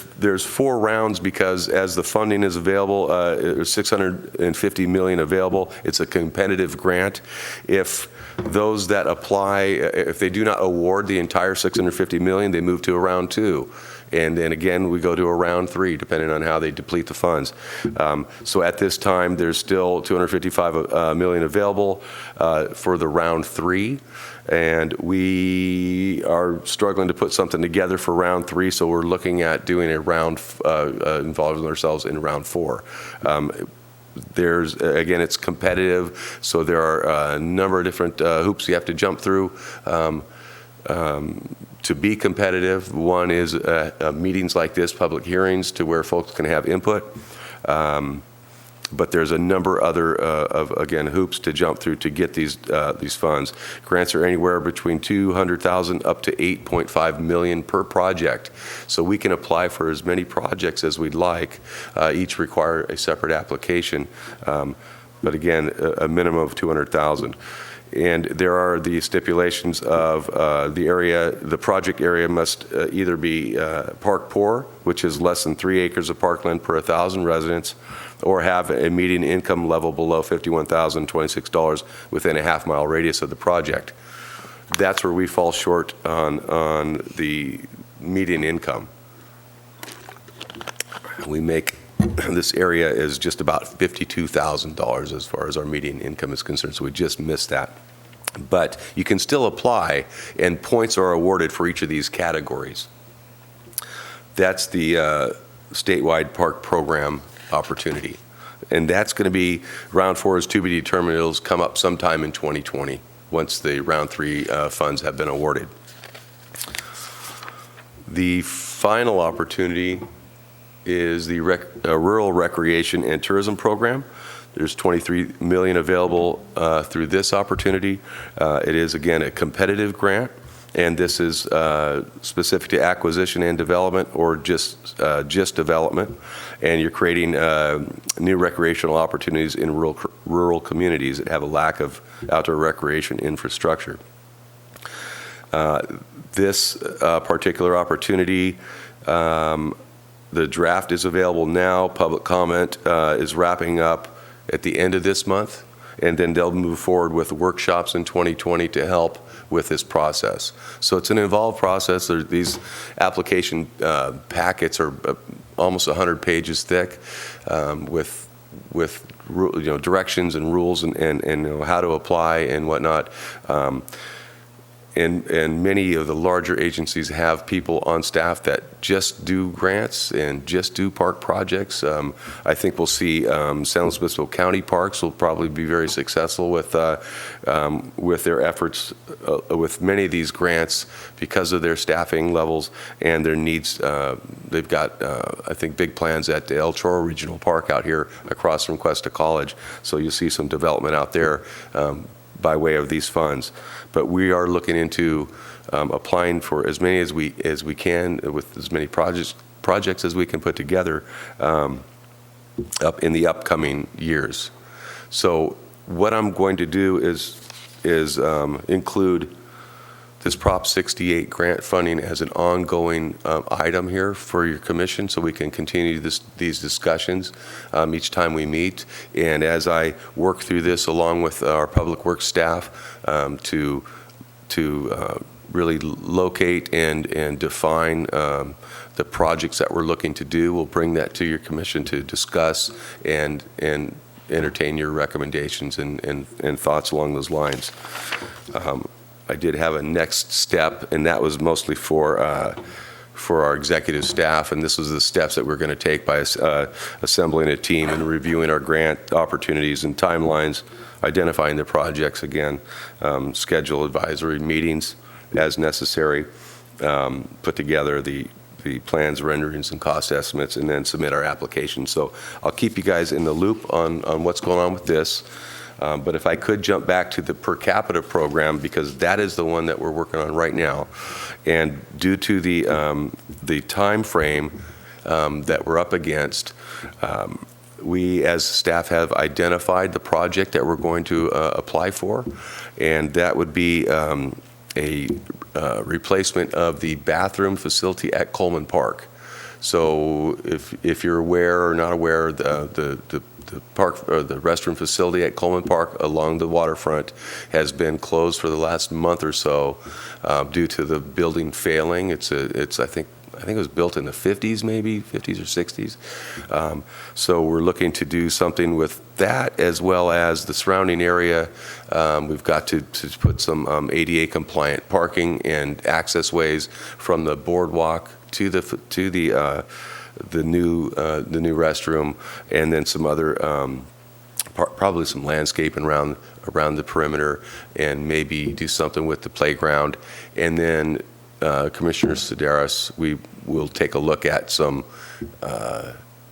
4 rounds because as the funding is available, there's $650 million available. It's a competitive grant. If those that apply, if they do not award the entire $650 million, they move to a round 2. And then again, we go to a round 3, depending on how they deplete the funds. So at this time, there's still $255 million available for the round 3. And we are struggling to put something together for round 3, so we're looking at doing a round, involving ourselves in round 4. There's, again, it's competitive, so there are a number of different hoops you have to jump through to be competitive. One is meetings like this, public hearings, to where folks can have input. but there's a number other of, again, hoops to jump through to get these funds. Grants are anywhere between $200,000 up to $8.5 million per project. So we can apply for as many projects as we'd like. Each require a separate application, but again, a minimum of $200,000. And there are the stipulations of the project area must either be park poor, which is less than 3 acres of parkland per 1,000 residents, or have a median income level below $51,026 within a half-mile radius of the project. That's where we fall short on the median income. We make, this area is just about $52,000 as far as our median income is concerned, so we just missed that. But you can still apply, and points are awarded for each of these categories. That's the statewide park program opportunity. And that's going to be, round 4 is to be determined. It'll come up sometime in 2020 once the round 3 funds have been awarded. The final opportunity is the Rural Recreation and Tourism Program. There's $23 million available through this opportunity. It is, again, a competitive grant, and this is specific to acquisition and development, or just development. And you're creating new recreational opportunities in rural communities that have a lack of outdoor recreation infrastructure. This particular opportunity, the draft is available now. Public comment is wrapping up at the end of this month, and then they'll move forward with workshops in 2020 to help with this process. So it's an involved process. These application packets are almost 100 pages thick, with directions and rules and how to apply and whatnot. And many of the larger agencies have people on staff that just do grants and just do park projects. I think we'll see San Luis Obispo County Parks will probably be very successful with their efforts with many of these grants because of their staffing levels and their needs. They've got, I think, big plans at the El Chorro Regional Park out here across from Cuesta College. So you'll see some development out there by way of these funds. But we are looking into applying for as many as we can, with as many projects as we can put together up in the upcoming years. So what I'm going to do is include this Prop 68 grant funding as an ongoing item here for your commission, so we can continue these discussions each time we meet. And as I work through this along with our public works staff to really locate and define the projects that we're looking to do, we'll bring that to your commission to discuss and entertain your recommendations and thoughts along those lines. I did have a next step, and that was mostly for our executive staff, and this was the steps that we're going to take by assembling a team and reviewing our grant opportunities and timelines, identifying the projects again, schedule advisory meetings as necessary, put together the plans, renderings, and cost estimates, and then submit our application. So I'll keep you guys in the loop on what's going on with this. But if I could jump back to the per capita program, because that is the one that we're working on right now, and due to the time frame that we're up against, we as staff have identified the project that we're going to apply for, and that would be a replacement of the bathroom facility at Coleman Park. So if you're aware or not aware, the park, or the restroom facility at Coleman Park along the waterfront has been closed for the last month or so due to the building failing. I think it was built in the 50s, maybe 50s or 60s. So we're looking to do something with that, as well as the surrounding area. We've got to put some ADA compliant parking and access ways from the boardwalk to the new restroom, and then some other probably some landscaping around the perimeter, and maybe do something with the playground. And then Commissioner Sedaris, we will take a look at some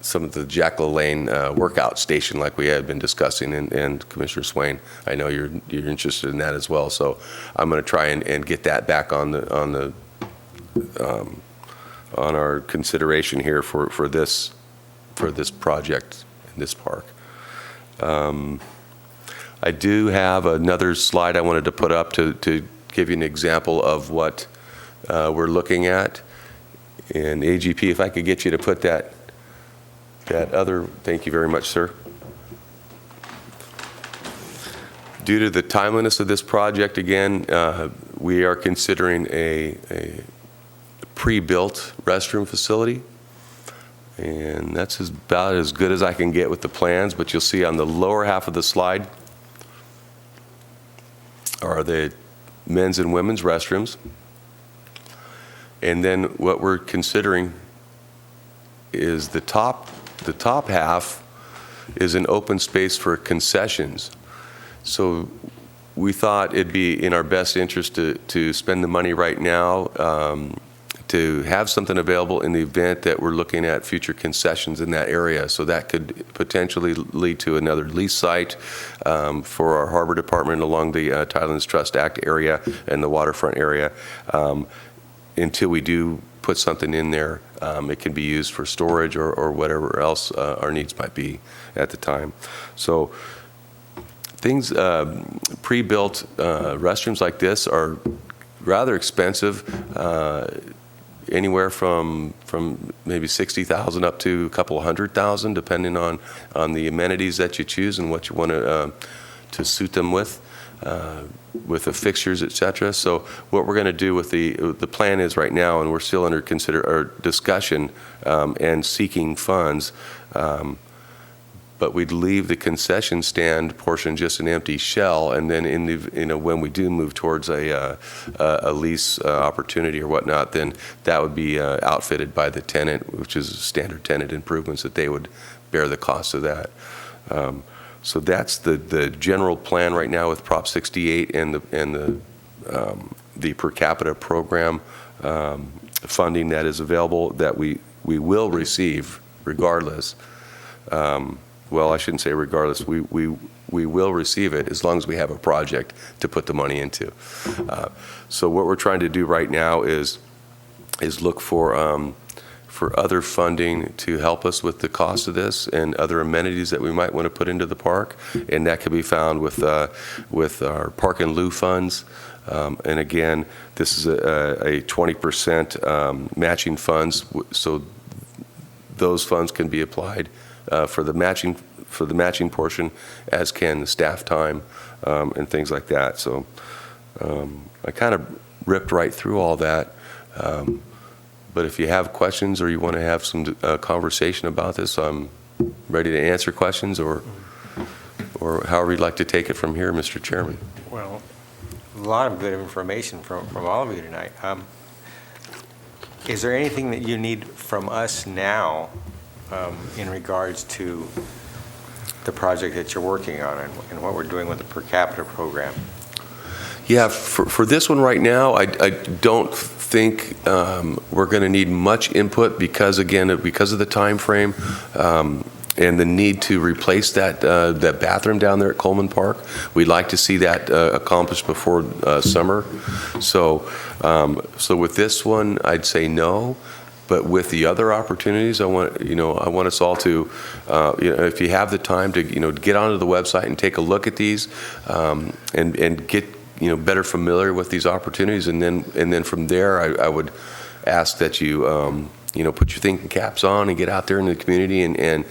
some of the Jackal Lane workout station like we had been discussing, and Commissioner Swain, I know you're interested in that as well. So I'm going to try and get that back on our consideration here for this project in this park. I do have another slide I wanted to put up to give you an example of what we're looking at. And AGP, if I could get you to put that other, thank you very much, sir. Due to the timeliness of this project, again, we are considering a pre-built restroom facility. And that's about as good as I can get with the plans, but you'll see on the lower half of the slide are the men's and women's restrooms. And then what we're considering is the top half is an open space for concessions. So we thought it'd be in our best interest to spend the money right now to have something available in the event that we're looking at future concessions in that area. So that could potentially lead to another lease site for our harbor department along the Tidelands Trust Act area and the waterfront area. Until we do put something in there, it can be used for storage or whatever else our needs might be at the time. So things, pre-built restrooms like this are rather expensive, anywhere from maybe $60,000 up to a couple $100,000, depending on the amenities that you choose and what you want to suit them with the fixtures, etc. So what we're going to do with the plan is right now, and we're still under discussion and seeking funds, but we'd leave the concession stand portion just an empty shell, and then when we do move towards a lease opportunity or whatnot, then that would be outfitted by the tenant, which is standard tenant improvements that they would bear the cost of that. So that's the general plan right now with Prop 68 and the per capita program funding that is available that we will receive regardless. Well, I shouldn't say regardless. We will receive it as long as we have a project to put the money into. So what we're trying to do right now is look for other funding to help us with the cost of this and other amenities that we might want to put into the park, and that can be found with our park and lieu funds. And again, this is a 20% matching funds, so those funds can be applied for the matching portion, as can the staff time and things like that. So I kind of ripped right through all that. But if you have questions or you want to have some conversation about this, I'm ready to answer questions or however you'd like to take it from here, Mr. Chairman. Well, a lot of good information from all of you tonight. Is there anything that you need from us now in regards to the project that you're working on and what we're doing with the per capita program? Yeah, for this one right now, I don't think we're going to need much input because of the time frame and the need to replace that bathroom down there at Coleman Park. We'd like to see that accomplished before summer. So with this one, I'd say no. But with the other opportunities, I want us all to, if you have the time to, get onto the website and take a look at these and get better familiar with these opportunities, and then from there, I would ask that you put your thinking caps on and get out there in the community and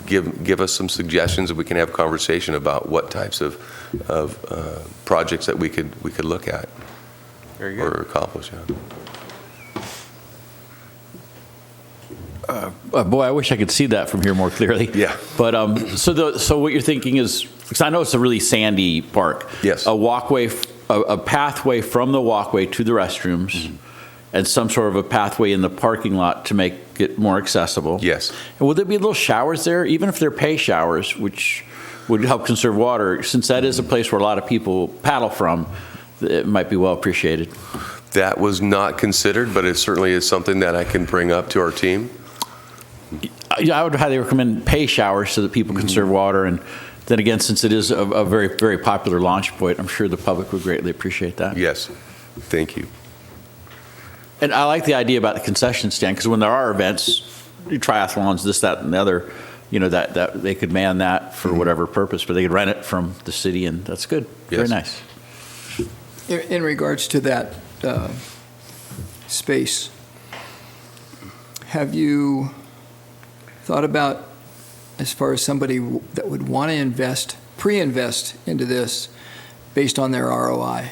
give us some suggestions, and we can have a conversation about what types of projects that we could look at. Very good. Or accomplish. Yeah. Boy, I wish I could see that from here more clearly. Yeah. But so what you're thinking is, because I know it's a really sandy park. Yes. A walkway, a pathway from the walkway to the restrooms, mm-hmm. and some sort of a pathway in the parking lot to make it more accessible. Yes. And will there be little showers there, even if they're pay showers, which would help conserve water, since that is a place where a lot of people paddle from? It might be well appreciated. That was not considered, but it certainly is something that I can bring up to our team. I would highly recommend pay showers so that people conserve water. And then again, since it is a very, very popular launch point, I'm sure the public would greatly appreciate that. Yes, thank you. And I like the idea about the concession stand, because when there are events, triathlons, this, that, and the other, that they could man that for whatever purpose, but they could rent it from the city, and that's good. Very Yes. nice. In regards to that space, have you thought about, as far as somebody that would want to pre-invest into this based on their ROI?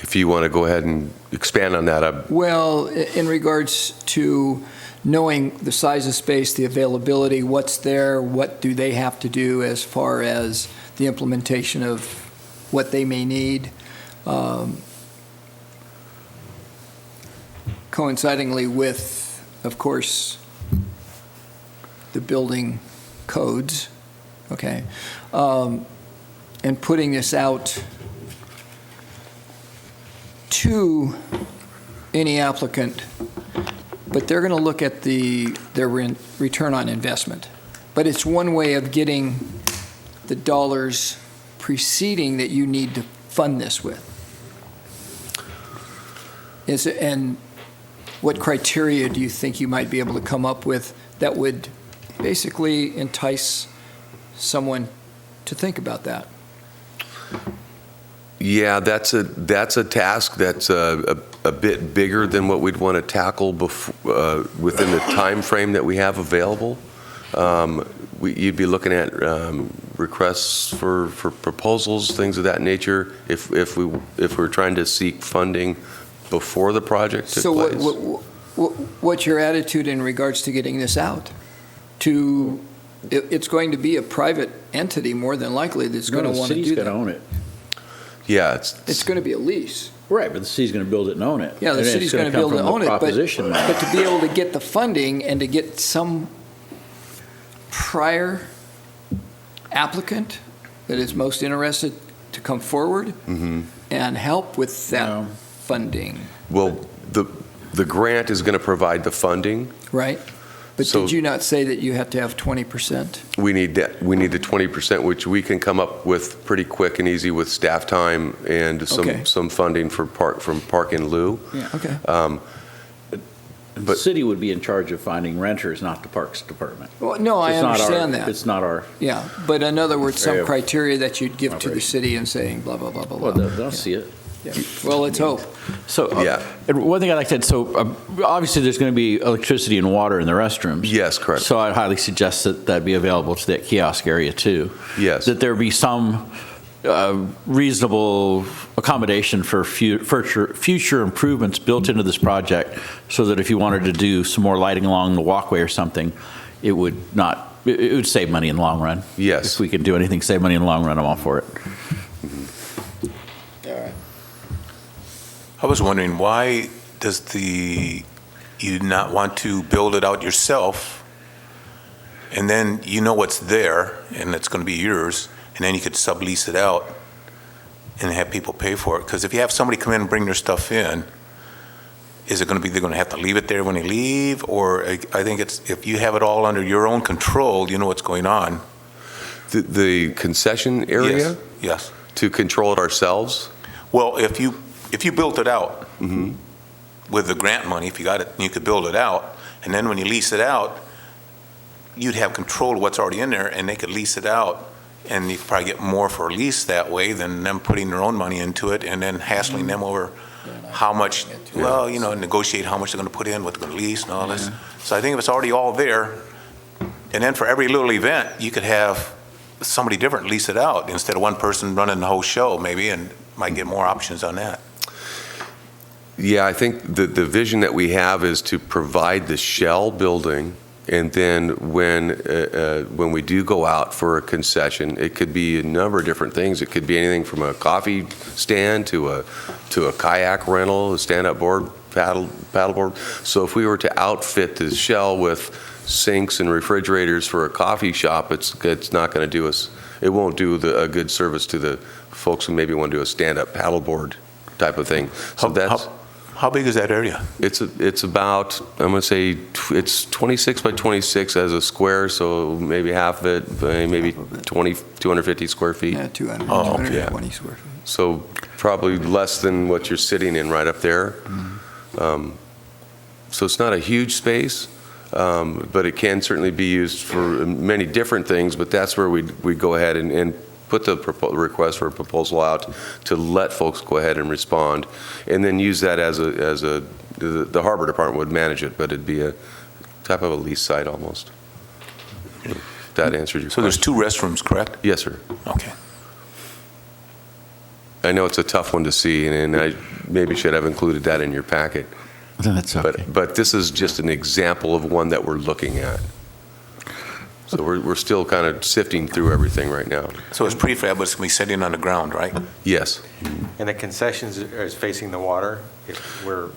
If you want to go ahead and expand on that, Well, in regards to knowing the size of space, the availability, what's there, what do they have to do as far as the implementation of what they may need, coincidingly with, of course, the building codes, okay, and putting this out to any applicant, but they're going to look at their return on investment. But it's one way of getting the dollars preceding that you need to fund this with. And what criteria do you think you might be able to come up with that would basically entice someone to think about that? yeah, that's a task that's a bit bigger than what we'd want to tackle within the time frame that we have available. You'd be looking at requests for proposals, things of that nature, if we're trying to seek funding before the project took place. So what's your attitude in regards to getting this out? It's going to be a private entity more than likely that's going to want to do The city's that. going to own it. Yeah, It's going to be a lease. Right, but the city's going to build it and own it. Yeah, the And city's it's going to build and come from own the it, but proposition money. to be able to get the funding and to get some prior applicant that is most interested to come forward and help with that No. funding, well, the grant is going to provide the funding. right? But So- did you not say that you have to have 20%? We need that. We need the 20%, which we can come up with pretty quick and easy with staff time and Okay. some funding from park in lieu. Okay. The but- city would be in charge of finding renters, not the Parks Department. Well, no, I It's not our- understand that. It's not our, Yeah, but in other words, some Area of criteria that you'd give to the operation. city and saying blah, blah, blah, blah, well, blah. they'll see it. Yeah. Well, let's hope. So, Yeah. and one thing I'd like to add, obviously there's going to be electricity and water in the restrooms. Yes, correct. So I'd highly suggest that that be available to that kiosk area too. Yes. That there be some reasonable accommodation for future improvements built into this project, so that if you wanted to do some more lighting along the walkway or something, it would save money in the long run. Yes. If we can do anything, save money in the long run, I'm all for it. I was wondering, why does you not want to build it out yourself, and then you know what's there, and it's going to be yours, and then you could sublease it out and have people pay for it? Because if you have somebody come in and bring their stuff in, is it going to be they're going to have to leave it there when they leave? Or I think it's, if you have it all under your own control, you know what's going on. The concession area? Yes. To control it ourselves? Well, if you built it out with the grant money, if you got it, you could build it out, and then when you lease it out, you'd have control of what's already in there, and they could lease it out, and you could probably get more for a lease that way than them putting their own money into it and then hassling them over how much, well, negotiate how much they're going to put in, what they're going to lease and all this. So I think if it's already all there, and then for every little event, you could have somebody different lease it out instead of one person running the whole show maybe, and might get more options on that. Yeah, I think the vision that we have is to provide the shell building, and then when we do go out for a concession, it could be a number of different things. It could be anything from a coffee stand to a kayak rental, a stand-up board, paddleboard. So if we were to outfit the shell with sinks and refrigerators for a coffee shop, it's not going to do us. It won't do a good service to the folks who maybe want to do a stand-up paddleboard type of thing. So How big is that area? It's about, I'm going to say, it's 26 by 26 as a square, so maybe half of it, maybe 250 square feet. Yeah, 200, Oh, okay. 220 square feet. So probably less than what you're sitting in right up there. So it's not a huge space, but it can certainly be used for many different things, but that's where we go ahead and put the request for a proposal out to let folks go ahead and respond, and then use that as the harbor department would manage it, but it'd be a type of a lease site almost. That answers your question. So there's 2 restrooms, correct? Yes, sir. Okay. I know it's a tough one to see, and I maybe should have included that in your packet. That's okay. But this is just an example of one that we're looking at. So we're still kind of sifting through everything right now. So it's prefab, but it's going to be sitting on the ground, right? Yes. And the concessions is facing the water? We're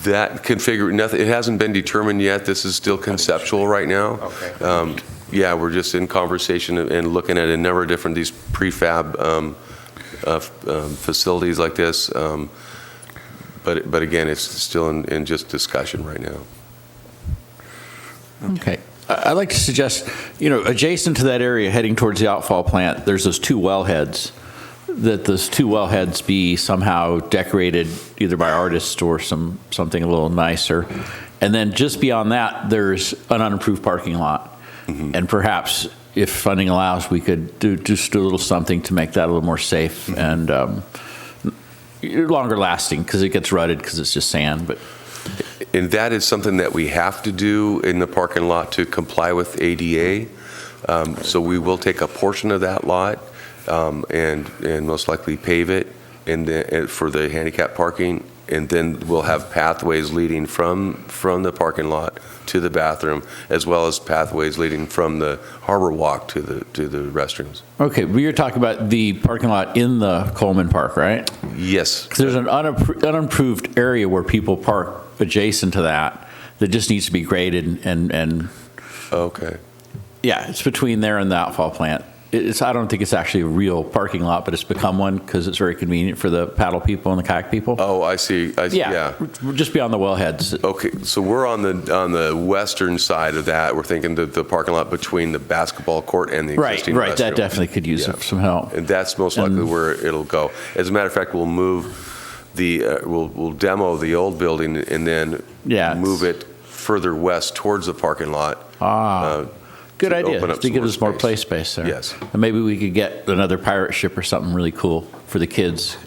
That nothing, it hasn't been determined yet. This is still conceptual right now. Okay. Yeah, we're just in conversation and looking at a number of different, these prefab facilities like this. But again, it's still in just discussion right now. Okay. I'd like to suggest, adjacent to that area heading towards the outfall plant, there's those 2 wellheads, that those 2 wellheads be somehow decorated either by artists or something a little nicer. And then just beyond that, there's an unimproved parking lot. Mm-hmm. And perhaps if funding allows, we could do a little something to make that a little more safe and longer lasting, because it gets rutted because it's just sand. But And that is something that we have to do in the parking lot to comply with ADA. So we will take a portion of that lot and most likely pave it for the handicap parking, and then we'll have pathways leading from the parking lot to the bathroom, as well as pathways leading from the harbor walk to the restrooms. okay, but you're talking about the parking lot in the Coleman Park, right? Yes. 'Cause there's an unimproved area where people park adjacent to that just needs to be graded and Okay. yeah, it's between there and the outfall plant. I don't think it's actually a real parking lot, but it's become one because it's very convenient for the paddle people and the kayak people. Oh, I see. Yeah. We're just beyond the wellheads. Okay, so we're on the western side of that. We're thinking the parking lot between the basketball court and the existing Right. That restroom. definitely could use some help. And that's most likely where it'll go. As a matter of fact, we'll move we'll demo the old building and then move it further west towards the parking lot. Good to idea, open up to some give more us more space. play space there. Yes. And maybe we could get another pirate ship or something really cool for the kids.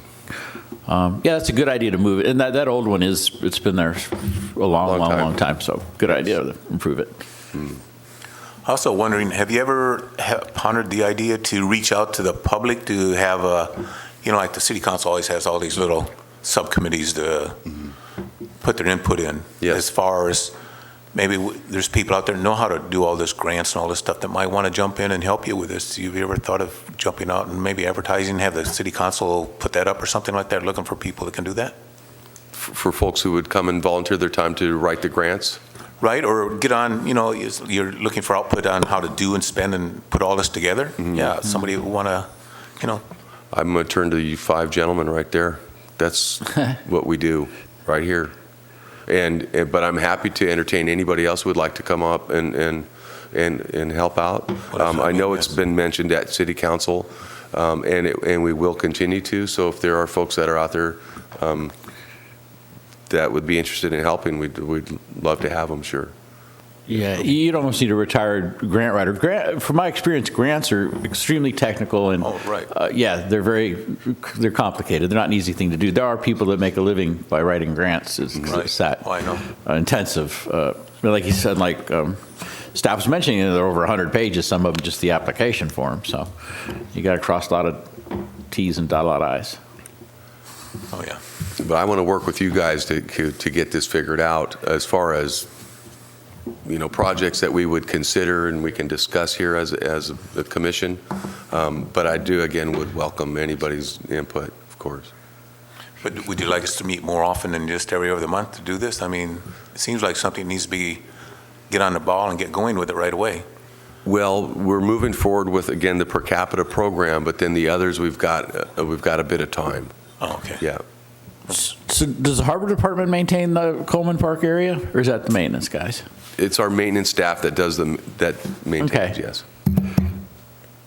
Yeah, that's a good idea to move it. And that old one it's been there a long time. So good idea to improve it. Also wondering, have you ever pondered the idea to reach out to the public to have like the city council always has all these little subcommittees to put their input in? Yes. As far as maybe there's people out there who know how to do all this grants and all this stuff that might want to jump in and help you with this. Have you ever thought of jumping out and maybe advertising, have the city council put that up or something like that, looking for people that can do that? For folks who would come and volunteer their time to write the grants? Right, or get on, you're looking for output on how to do and spend and put all this together? Mm-hmm. Yeah, somebody would want to, I'm going to turn to you 5 gentlemen right there. That's what we do right here. But I'm happy to entertain anybody else who would like to come up and help out. I know it's been mentioned at City Council, and we will continue to. So if there are folks that are out there that would be interested in helping, we'd love to have them. Sure. Yeah, you'd almost need a retired grant writer. From my experience, grants are extremely technical and they're complicated. They're not an easy thing to do. There are people that make a living by writing grants. It's that I know. Intensive. Like you said, staff was mentioning, they're over 100 pages. Some of them just the application form. So you got to cross a lot of T's and dot a lot of I's. Oh yeah. But I want to work with you guys to get this figured out as far as projects that we would consider and we can discuss here as a commission. But I would welcome anybody's input, of course. But would you like us to meet more often than just every other month to do this? I mean, it seems like something needs to get on the ball and get going with it right away. Well, we're moving forward with, again, the per capita program, but then the others we've got a bit of time. Oh, okay. Yeah. So does the harbor department maintain the Coleman Park area, or is that the maintenance guys? It's our maintenance staff that does that maintains, Okay. yes.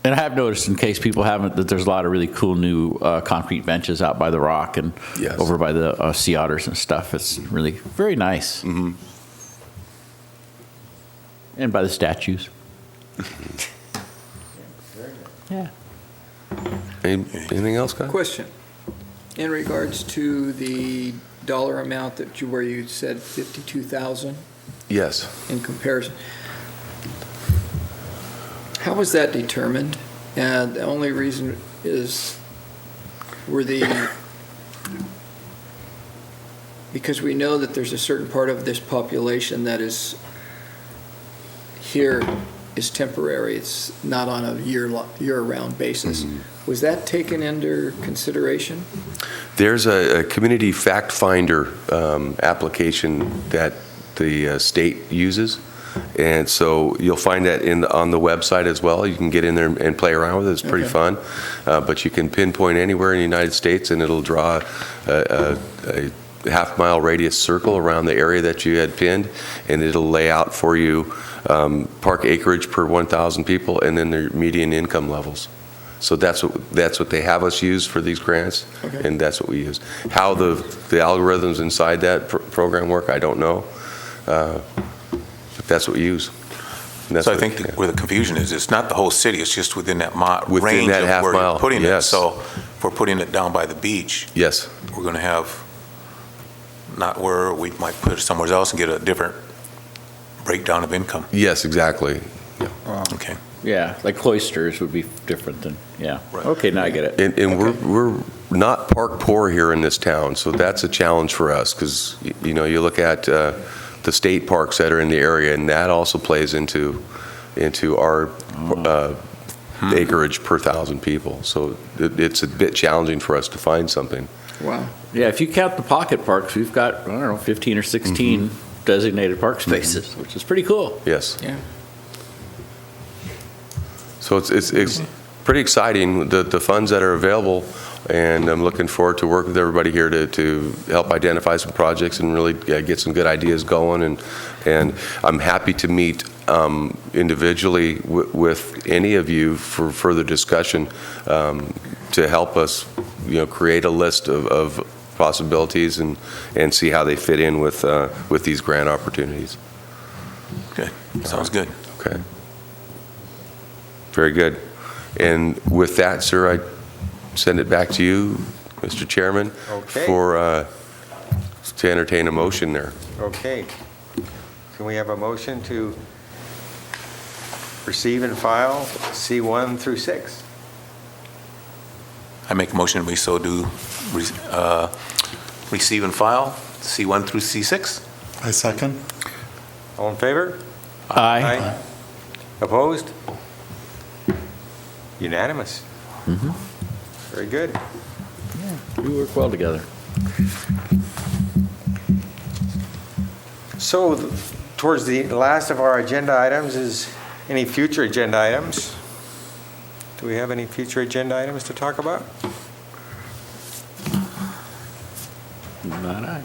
And I have noticed, in case people haven't, that there's a lot of really cool new concrete benches out by the rock and Yes. over by the sea otters and stuff. It's really very nice. Mm-hmm. And by the statues. Yeah. Anything else, guys? Question. In regards to the dollar amount where you said 52,000 Yes. in comparison, how was that determined? And the only reason is, because we know that there's a certain part of this population that is here is temporary, it's not on a year-round basis. Was that taken into consideration? There's a community fact finder application that the state uses. And so you'll find that on the website as well. You can get in there and play around with it. It's pretty Okay. fun. But you can pinpoint anywhere in the United States, and it'll draw a half-mile radius circle around the area that you had pinned, and it'll lay out for you park acreage per 1,000 people and then their median income levels. So that's what they have us use for these grants, Okay. and that's what we use. How the algorithms inside that program work, I don't know. But that's what we use. And that's So I what- think yeah. where the confusion is, it's not the whole city, it's just within that Within range that of half where mile, you're putting it. yes. So if we're putting it down by the beach, Yes, we're going to have, not where we might put it somewhere else and get a different breakdown of income. yes, exactly. Okay. Yeah, like cloisters would be different than, yeah. Right. Okay, now I get it. And we're not park poor here in this town, so that's a challenge for us, because, you know, you look at the state parks that are in the area, and that also plays into our acreage per 1,000 people. So it's a bit challenging for us to find something. Wow. Yeah, if you count the pocket parks, we've got, I don't know, 15 or 16 designated park spaces, which is pretty cool. Yes. Yeah. So it's pretty exciting, the funds that are available, and I'm looking forward to work with everybody here to help identify some projects and really get some good ideas going. And I'm happy to meet individually with any of you for further discussion to help us, you know, create a list of possibilities and see how they fit in with these grant opportunities. Good. Sounds good. Okay. Very good. And with that, sir, I send it back to you, Mr. Chairman, Okay. to entertain a motion there. Okay. Can we have a motion to receive and file C1 through 6? I make a motion, we so do receive and file C1 through C6. I second. All in favor? Aye. Opposed? Unanimous. Very good. We work well together. So towards the last of our agenda items is any future agenda items? Do we have any future agenda items to talk about? Not aye.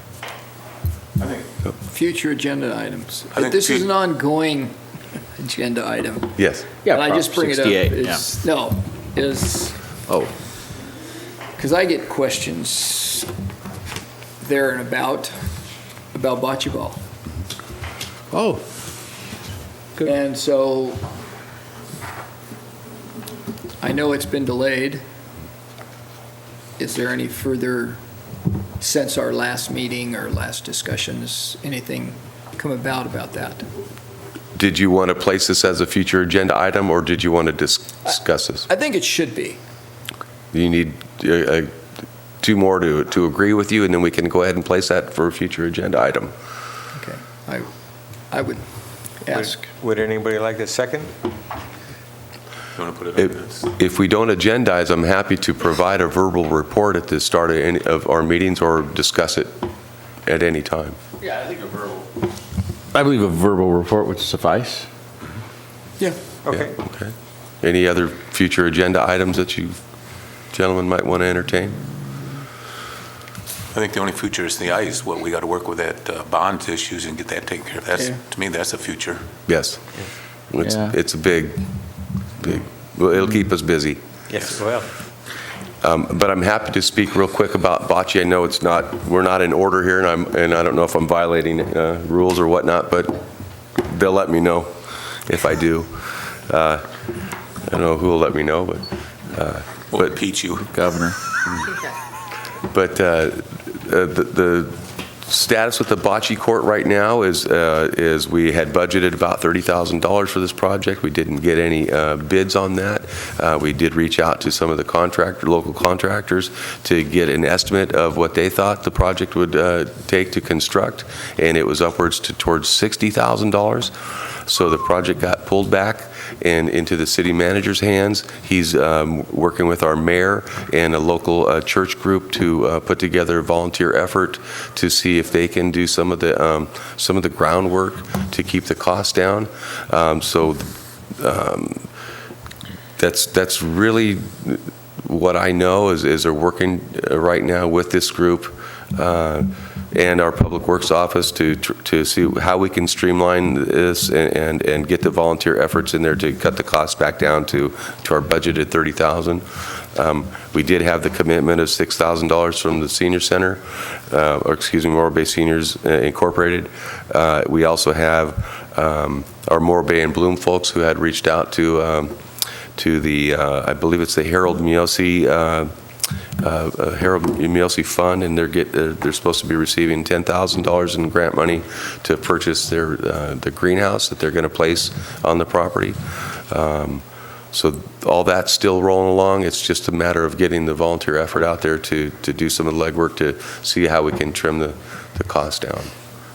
Future agenda items. I think This is fu- an ongoing agenda item. Yes. Yeah, And I Prop just bring it up, 68, is, because I get questions there and about bocce ball. Oh. Good. And so I know it's been delayed. Is there any further, since our last meeting or last discussions, anything come about that? Did you want to place this as a future agenda item, or did you want to discuss this? I think it should be. You need two more to agree with you, and then we can go ahead and place that for a future agenda item. Okay. I would ask. Would anybody like to second? You want to put it on this? If we don't agendize, I'm happy to provide a verbal report at the start of any of our meetings or discuss it at any time. Yeah, I think a verbal. I believe a verbal report would suffice. Yeah. Okay. Yeah, okay. Any other future agenda items that you gentlemen might want to entertain? I think the only future is the ice. What we got to work with that bond issues and get that taken care of. That's, Yeah. to me, that's the future. Yes. Yeah. It's a big, well, it'll keep us busy. Yes, well. But I'm happy to speak real quick about bocce. I know we're not in order here, and I don't know if I'm violating rules or whatnot, but they'll let me know if I do. I don't know who will let me know, We'll impeach you. Governor. but the status with the bocce court right now is we had budgeted about $30,000 for this project. We didn't get any bids on that. We did reach out to some of the local contractors to get an estimate of what they thought the project would take to construct, and it was upwards towards $60,000. So the project got pulled back and into the city manager's hands. He's working with our mayor and a local church group to put together a volunteer effort to see if they can do some of the groundwork to keep the cost down. That's really what I know is they're working right now with this group and our Public Works office to see how we can streamline this and get the volunteer efforts in there to cut the cost back down to our budgeted $30,000. We did have the commitment of $6,000 from the senior center, Morro Bay Seniors Incorporated. We also have our Morro Bay and Bloom folks who had reached out to the I believe it's the Harold Miosi Fund, and they're supposed to be receiving $10,000 in grant money to purchase the greenhouse that they're going to place on the property. So all that's still rolling along. It's just a matter of getting the volunteer effort out there to do some of the legwork to see how we can trim the cost down.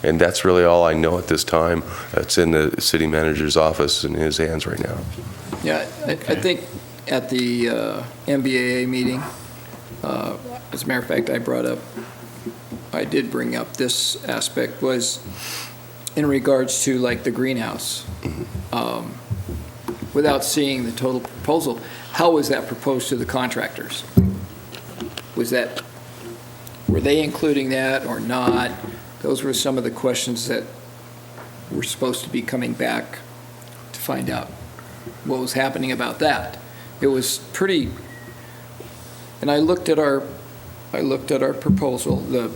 And that's really all I know at this time. It's in the city manager's office in his hands right now. Yeah, I think at the MBAA meeting, as a matter of fact, I did bring up this aspect, was in regards to like the greenhouse. Without seeing the total proposal, how was that proposed to the contractors? Were they including that or not? Those were some of the questions that were supposed to be coming back to find out what was happening about that. It was pretty, and I looked at our proposal, the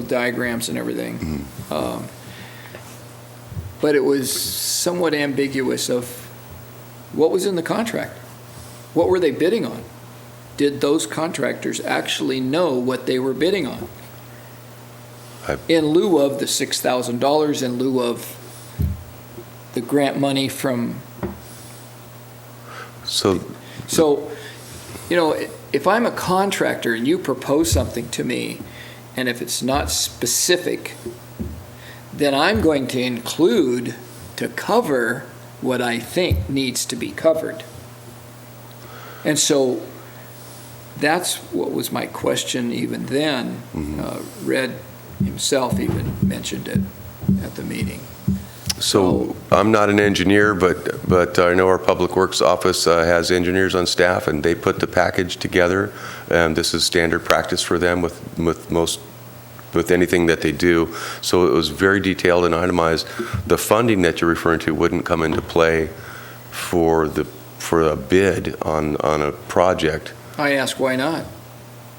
diagrams and everything, but it was somewhat ambiguous of what was in the contract. What were they bidding on? Did those contractors actually know what they were bidding on? In lieu of the $6,000, in lieu of the grant money from. So, if I'm a contractor and you propose something to me, and if it's not specific, then I'm going to include to cover what I think needs to be covered. And so that's what was my question even then. Red himself even mentioned it at the meeting. So I'm not an engineer, but I know our Public Works office has engineers on staff, and they put the package together. And this is standard practice for them with anything that they do. So it was very detailed and itemized. The funding that you're referring to wouldn't come into play for a bid on a project. I ask why not?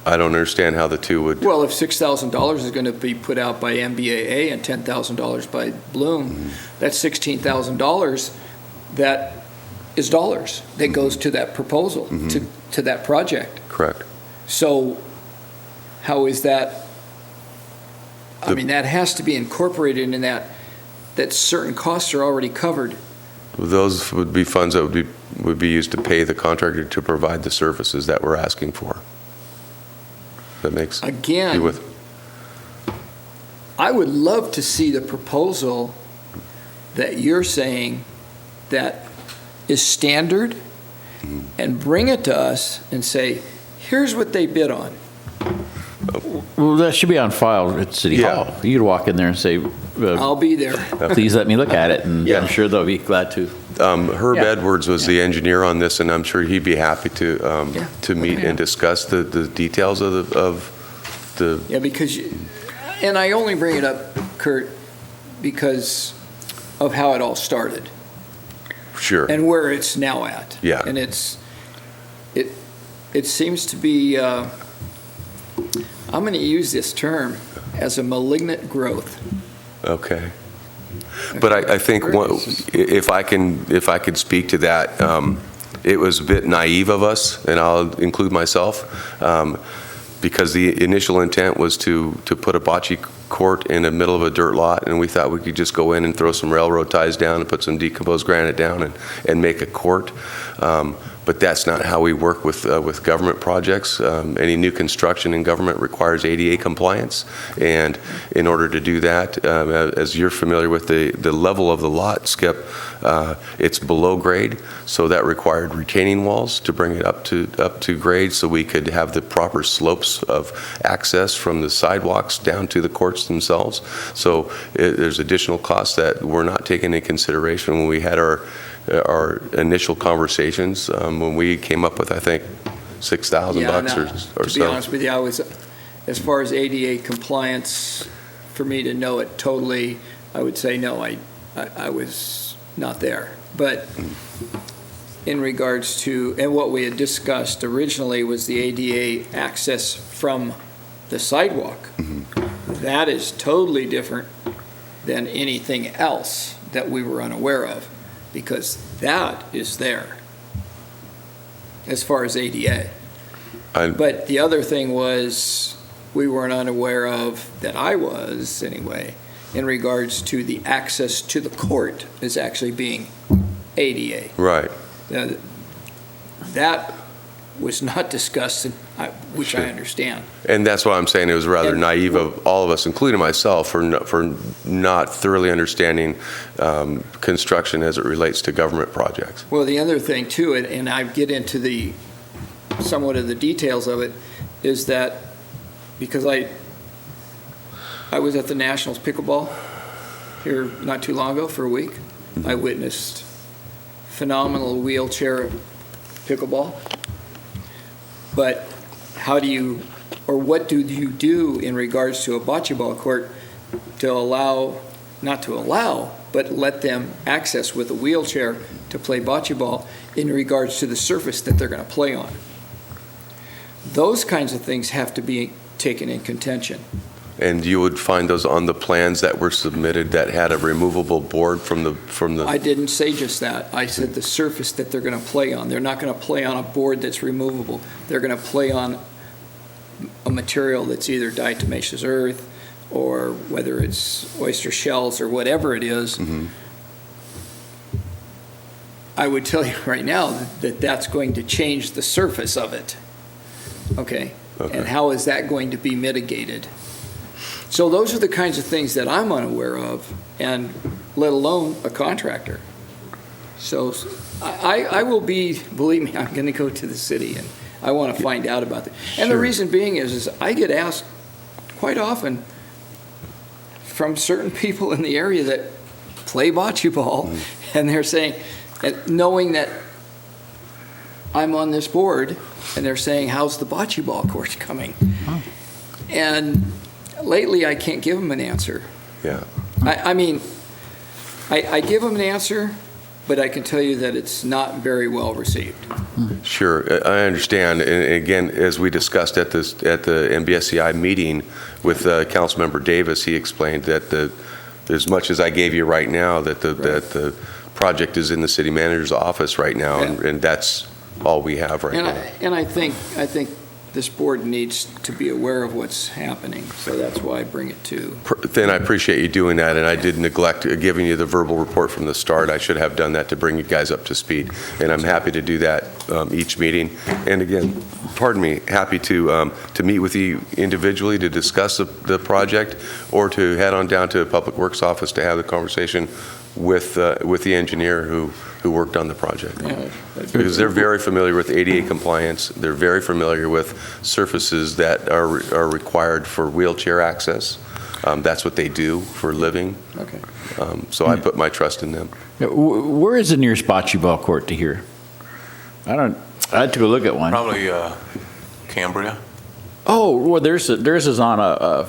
I don't understand how the two would. Well, if $6,000 is going to be put out by MBAA and $10,000 by Bloom, that's $16,000 that is dollars that goes to that proposal, to that project. Correct. So how is that? I mean, that has to be incorporated in that certain costs are already covered. Those would be funds that would be used to pay the contractor to provide the services that we're asking for. That makes Again, you with. I would love to see the proposal that you're saying that is standard and bring it to us and say, here's what they bid on. Well, that should be on file at City Hall. You could walk in there and say, I'll be there. please let me look at it, and I'm sure they'll be glad to. Herb Edwards was the engineer on this, and I'm sure he'd be happy to meet and discuss the details of Yeah, because, and I only bring it up, Kurt, because of how it all started Sure. and where it's now at. Yeah. And it seems to be, I'm going to use this term as a malignant growth. Okay. But I think if I could speak to that, it was a bit naive of us, and I'll include myself, because the initial intent was to put a bocce court in the middle of a dirt lot, and we thought we could just go in and throw some railroad ties down and put some decomposed granite down and make a court. But that's not how we work with government projects. Any new construction in government requires ADA compliance, and in order to do that, as you're familiar with the level of the lot, Skip, it's below grade, so that required retaining walls to bring it up to grade, so we could have the proper slopes of access from the sidewalks down to the courts themselves. So there's additional costs that were not taken into consideration when we had our initial conversations, when we came up with, I think, $6,000 or so. To be honest with you, I was, as far as ADA compliance, for me to know it totally, I would say no, I was not there. But in regards to, and what we had discussed originally was the ADA access from the sidewalk. That is totally different than anything else that we were unaware of, because that is there as far as ADA. But the other thing was, we weren't unaware of, that I was anyway, in regards to the access to the court is actually being ADA. Right. That was not discussed, which Sure. I understand. And that's why I'm saying it was rather naive of all of us, including myself, for not thoroughly understanding construction as it relates to government projects. Well, the other thing too, and I get into somewhat of the details of it, is that because I was at the Nationals pickleball here not too long ago for a week. I witnessed phenomenal wheelchair pickleball. But how do you, or what do you do in regards to a bocce ball court to allow, not to allow, but let them access with a wheelchair to play bocce ball in regards to the surface that they're going to play on? Those kinds of things have to be taken in contention. And you would find those on the plans that were submitted that had a removable board from the. I didn't say just that. I said the surface that they're going to play on. They're not going to play on a board that's removable. They're going to play on a material that's either diatomaceous earth, or whether it's oyster shells or whatever it is. Mm-hmm. I would tell you right now that that's going to change the surface of it. Okay? And how is that going to be mitigated? So those are the kinds of things that I'm unaware of, and let alone a contractor. So I will be, believe me, I'm going to go to the city, and I want to find out about it. And the reason being is I get asked quite often from certain people in the area that play bocce ball, and they're saying, knowing that I'm on this board, and they're saying, how's the bocce ball court coming? And lately, I can't give them an answer. Yeah. I mean, I give them an answer, but I can tell you that it's not very well received. Sure, I understand. And again, as we discussed at the MBSCI meeting with Councilmember Davis, he explained that as much as I gave you right now, that the project is in the city manager's office right now, and that's all we have right now. And I think this board needs to be aware of what's happening, so that's why I bring it to. Then I appreciate you doing that, and I did neglect giving you the verbal report from the start. I should have done that to bring you guys up to speed, and I'm happy to do that each meeting. And again, pardon me, happy to meet with you individually to discuss the project, or to head on down to the Public Works office to have the conversation with the engineer who worked on the project. Yeah, Because they're very familiar with ADA compliance. They're very familiar with surfaces that are required for wheelchair access. That's what they do for a living. Okay. So I put my trust in them. Where is the nearest bocce ball court to here? I had to go look at one. Probably Cambria. Oh, well, theirs is on a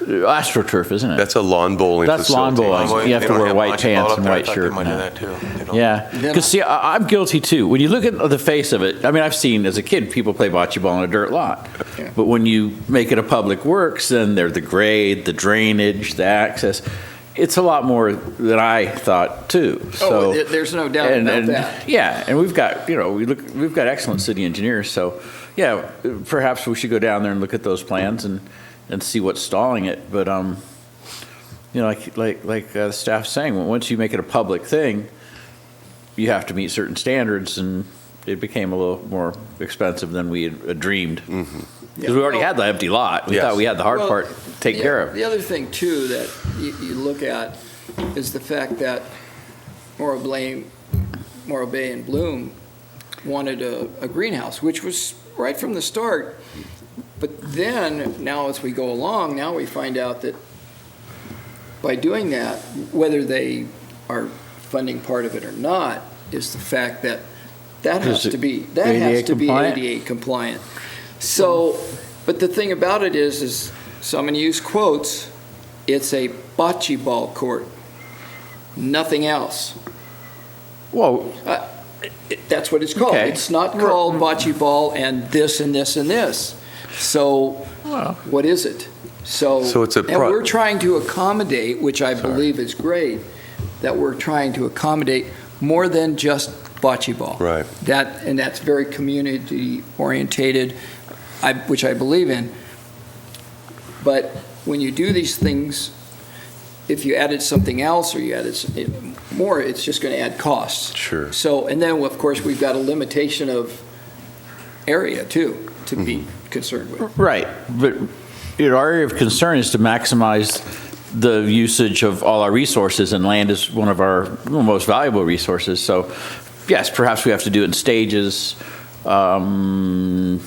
AstroTurf, isn't it? That's a lawn bowling That's lawn facility. bowling. You have They to don't wear have white bocce pants ball up and there. I white thought they shirt. might do that too. They don't. Yeah, because see, I'm guilty too. When you look at the face of it, I mean, I've seen as a kid people play bocce ball in a dirt lot, Yeah. but when you make it a public works, then they're the grade, the drainage, the access. It's a lot more than I thought too. So, There's no doubt about that. Yeah, and we've got we've got excellent city engineers. So, yeah, perhaps we should go down there and look at those plans and see what's stalling it. But like the staff's saying, once you make it a public thing, you have to meet certain standards, and it became a little more expensive than we had dreamed. Because we already had the empty lot. We Yes. thought we had the hard Well, part taken care of. The other thing too that you look at is the fact that Morro Bay and Bloom wanted a greenhouse, which was right from the start. But then, now as we go along, now we find out that by doing that, whether they are funding part of it or not, is the fact that has Is to it be ADA compliant? ADA compliant. So, but the thing about it is so I'm going to use quotes, it's a bocce ball court, nothing else. Whoa, That's what it's called. Okay. It's not called bocce ball and this and this and this. So what is it? So it's a and we're trying to accommodate, which I believe is great, that we're trying to accommodate more than just bocce ball. Right. That's very community orientated, which I believe in. But when you do these things, if you added something else or you added more, it's just going to add costs. Sure. So, and then, of course, we've got a limitation of area, too, to be concerned with. right. But our area of concern is to maximize the usage of all our resources, and land is one of our most valuable resources. So, yes, perhaps we have to do it in stages, and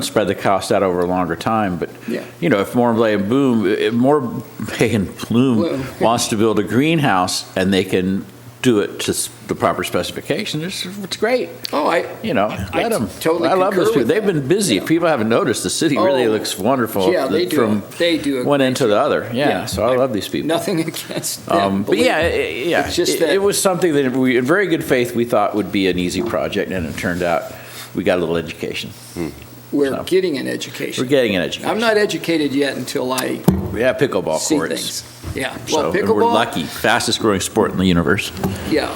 spread the cost out over a longer time. But, Yeah. if Morro Bay and Bloom wants to build a greenhouse and they can do it to the proper specification, it's great. Oh, Let them. totally I love concur those people. with They've that. been busy. If people haven't noticed, the city really Oh, looks wonderful. yeah, they do. From They do a one great end to the other. Yeah. Yeah. So I love these people. Nothing against them. But yeah, believe me. yeah. It's just It that- was something that we, in very good faith, we thought would be an easy project, and it turned out we got a little education. We're so. getting an education. We're getting an education. I'm not educated yet until I We have pickleball see courts. things. Yeah. So Well, and pickleball. we're lucky. Fastest growing sport in the universe. Yeah.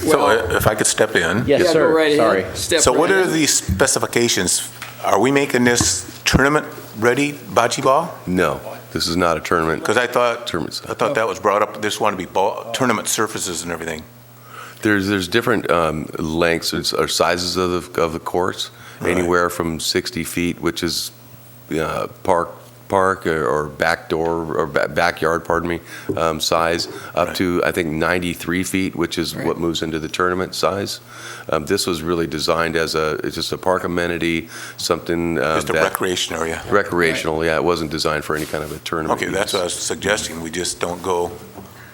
So Well, if I could step in. Yes, yeah, sir. go right Sorry. ahead. Step So what right are in. the specifications? Are we making this tournament-ready bocce ball? No, this is not a tournament. Because I thought Tournament. that was brought up, this wanted to be tournament surfaces and everything. There's different lengths or sizes of the courts, Right. anywhere from 60 feet, which is park or back door or backyard, pardon me, size, up Right. to I think 93 feet, which is Right. what moves into the tournament size. This was really designed as it's just a park amenity, something Just a that recreation area. recreational. Yeah, it wasn't designed for any kind of a tournament. Okay, that's what I was suggesting. We just don't go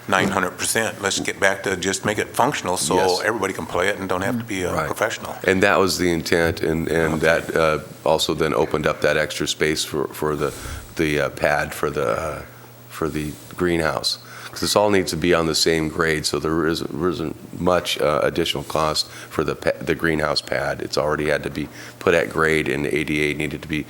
900%. Let's get back to just make it functional so Yes. everybody can play it and don't have to be a Right. professional. And that was the intent, and that also then opened up that extra space for the pad for the greenhouse. Because this all needs to be on the same grade, so there isn't much additional cost for the greenhouse pad. It's already had to be put at grade, and ADA needed to be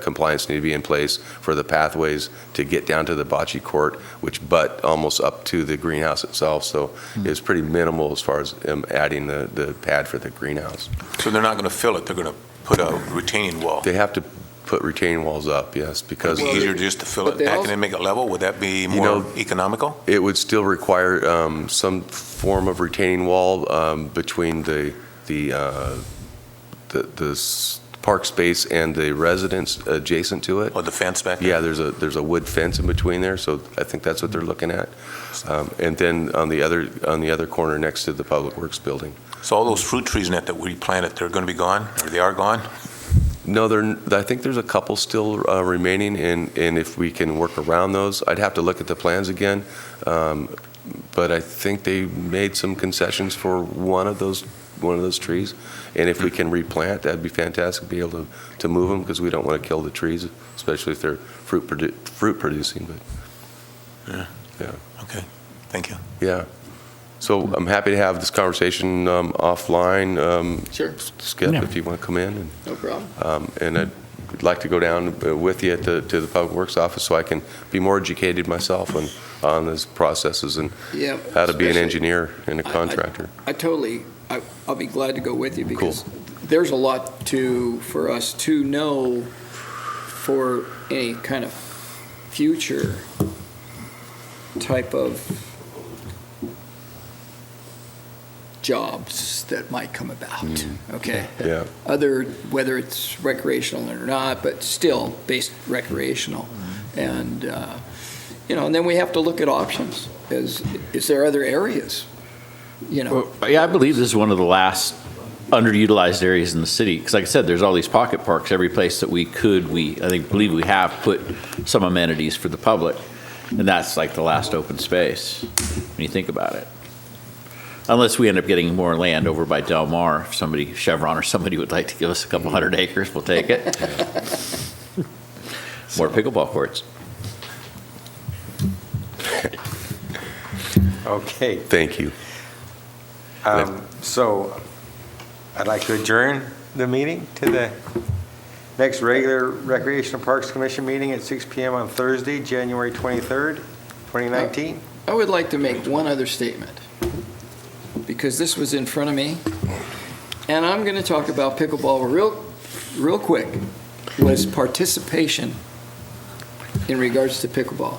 compliance needed to be in place for the pathways to get down to the bocce court, which butt almost up to the greenhouse itself. So it's pretty minimal as far as adding the pad for the greenhouse. So they're not going to fill it, they're going to put a retaining wall. They have to put retaining walls up, yes, because It'd be easier just to fill but it they back also- and then make it level? Would that be You more know- economical? it would still require some form of retaining wall between the park space and the residents adjacent to it. Or the fence back there? Yeah, there's a wood fence in between there, so I think that's what they're looking at. And then on the other corner next to the Public Works building. So all those fruit trees in it that we planted, they're going to be gone, or they are gone? No, I think there's a couple still remaining, and if we can work around those, I'd have to look at the plans again. But I think they made some concessions for one of those one of those trees. And if we can replant, that'd be fantastic, be able to move them, because we don't want to kill the trees, especially if they're fruit producing, but, yeah. Okay, thank you. Yeah. So I'm happy to have this conversation offline. Sure. Skip, Yeah. if you want to come in. And, No problem. and I'd like to go down with you to the Public Works office so I can be more educated myself on those processes and Yeah. how to be an especially- engineer and a contractor. I'll be glad to go with you because there's a lot for us to know for any kind of future type of jobs that might come about, okay? Yeah. Whether it's recreational or not, but still based recreational. And, and then we have to look at options. Is there other areas, Well, yeah, I believe this is one of the last underutilized areas in the city, because like I said, there's all these pocket parks, every place that we believe we have put some amenities for the public, and that's like the last open space, when you think about it. Unless we end up getting more land over by Del Mar, if Chevron or somebody would like to give us a couple hundred acres, we'll take it. More pickleball courts. Okay, Thank you. so I'd like to adjourn the meeting to the next regular Recreation and Parks Commission meeting at 6 PM on Thursday, January 23rd, 2019. I would like to make one other statement, because this was in front of me, and I'm going to talk about pickleball real quick, was participation in regards to pickleball.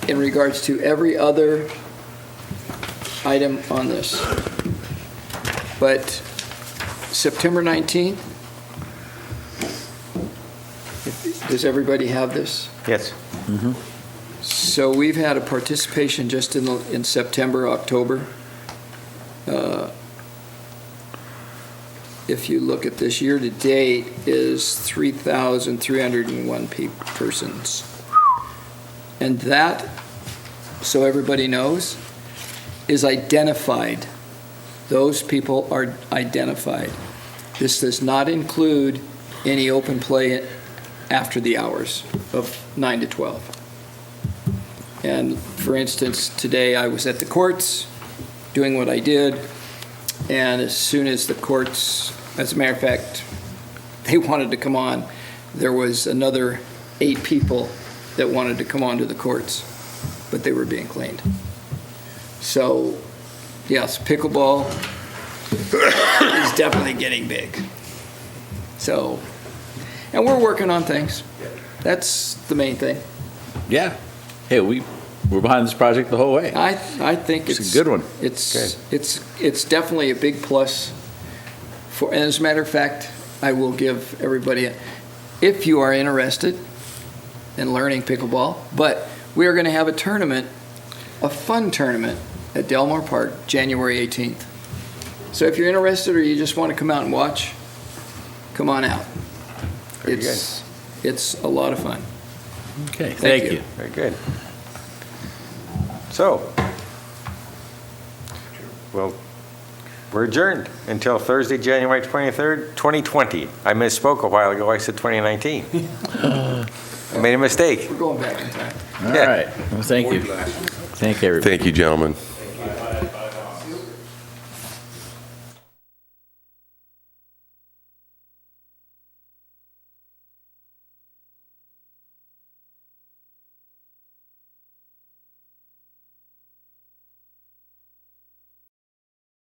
In regards to every other item on this. But September 19th, does everybody have this? Yes. So we've had a participation just in September, October. If you look at this, year-to-date is 3,301 persons. And that, so everybody knows, is identified. Those people are identified. This does not include any open play after the hours of 9 to 12. And for instance, today I was at the courts doing what I did, and as soon as the courts, as a matter of fact, they wanted to come on, there was another 8 people that wanted to come onto the courts, but they were being cleaned. So, yes, pickleball is definitely getting big. So, and we're working on things. That's the main thing. Yeah. Hey, we're behind this project the whole way. I think It's a good one. It's definitely a big plus for, and as a matter of fact, I will give everybody, if you are interested in learning pickleball, but we are going to have a tournament, a fun tournament at Del Mar Park, January 18th. So if you're interested or you just want to come out and watch, come on out. It's a lot of fun. Okay, Thank you. Very good. So, well, we're adjourned until Thursday, January 23rd, 2020. I misspoke a while ago. I said 2019. I made a mistake. We're going back in time. All right. Well, thank you. Thank you, everybody. Thank you, gentlemen.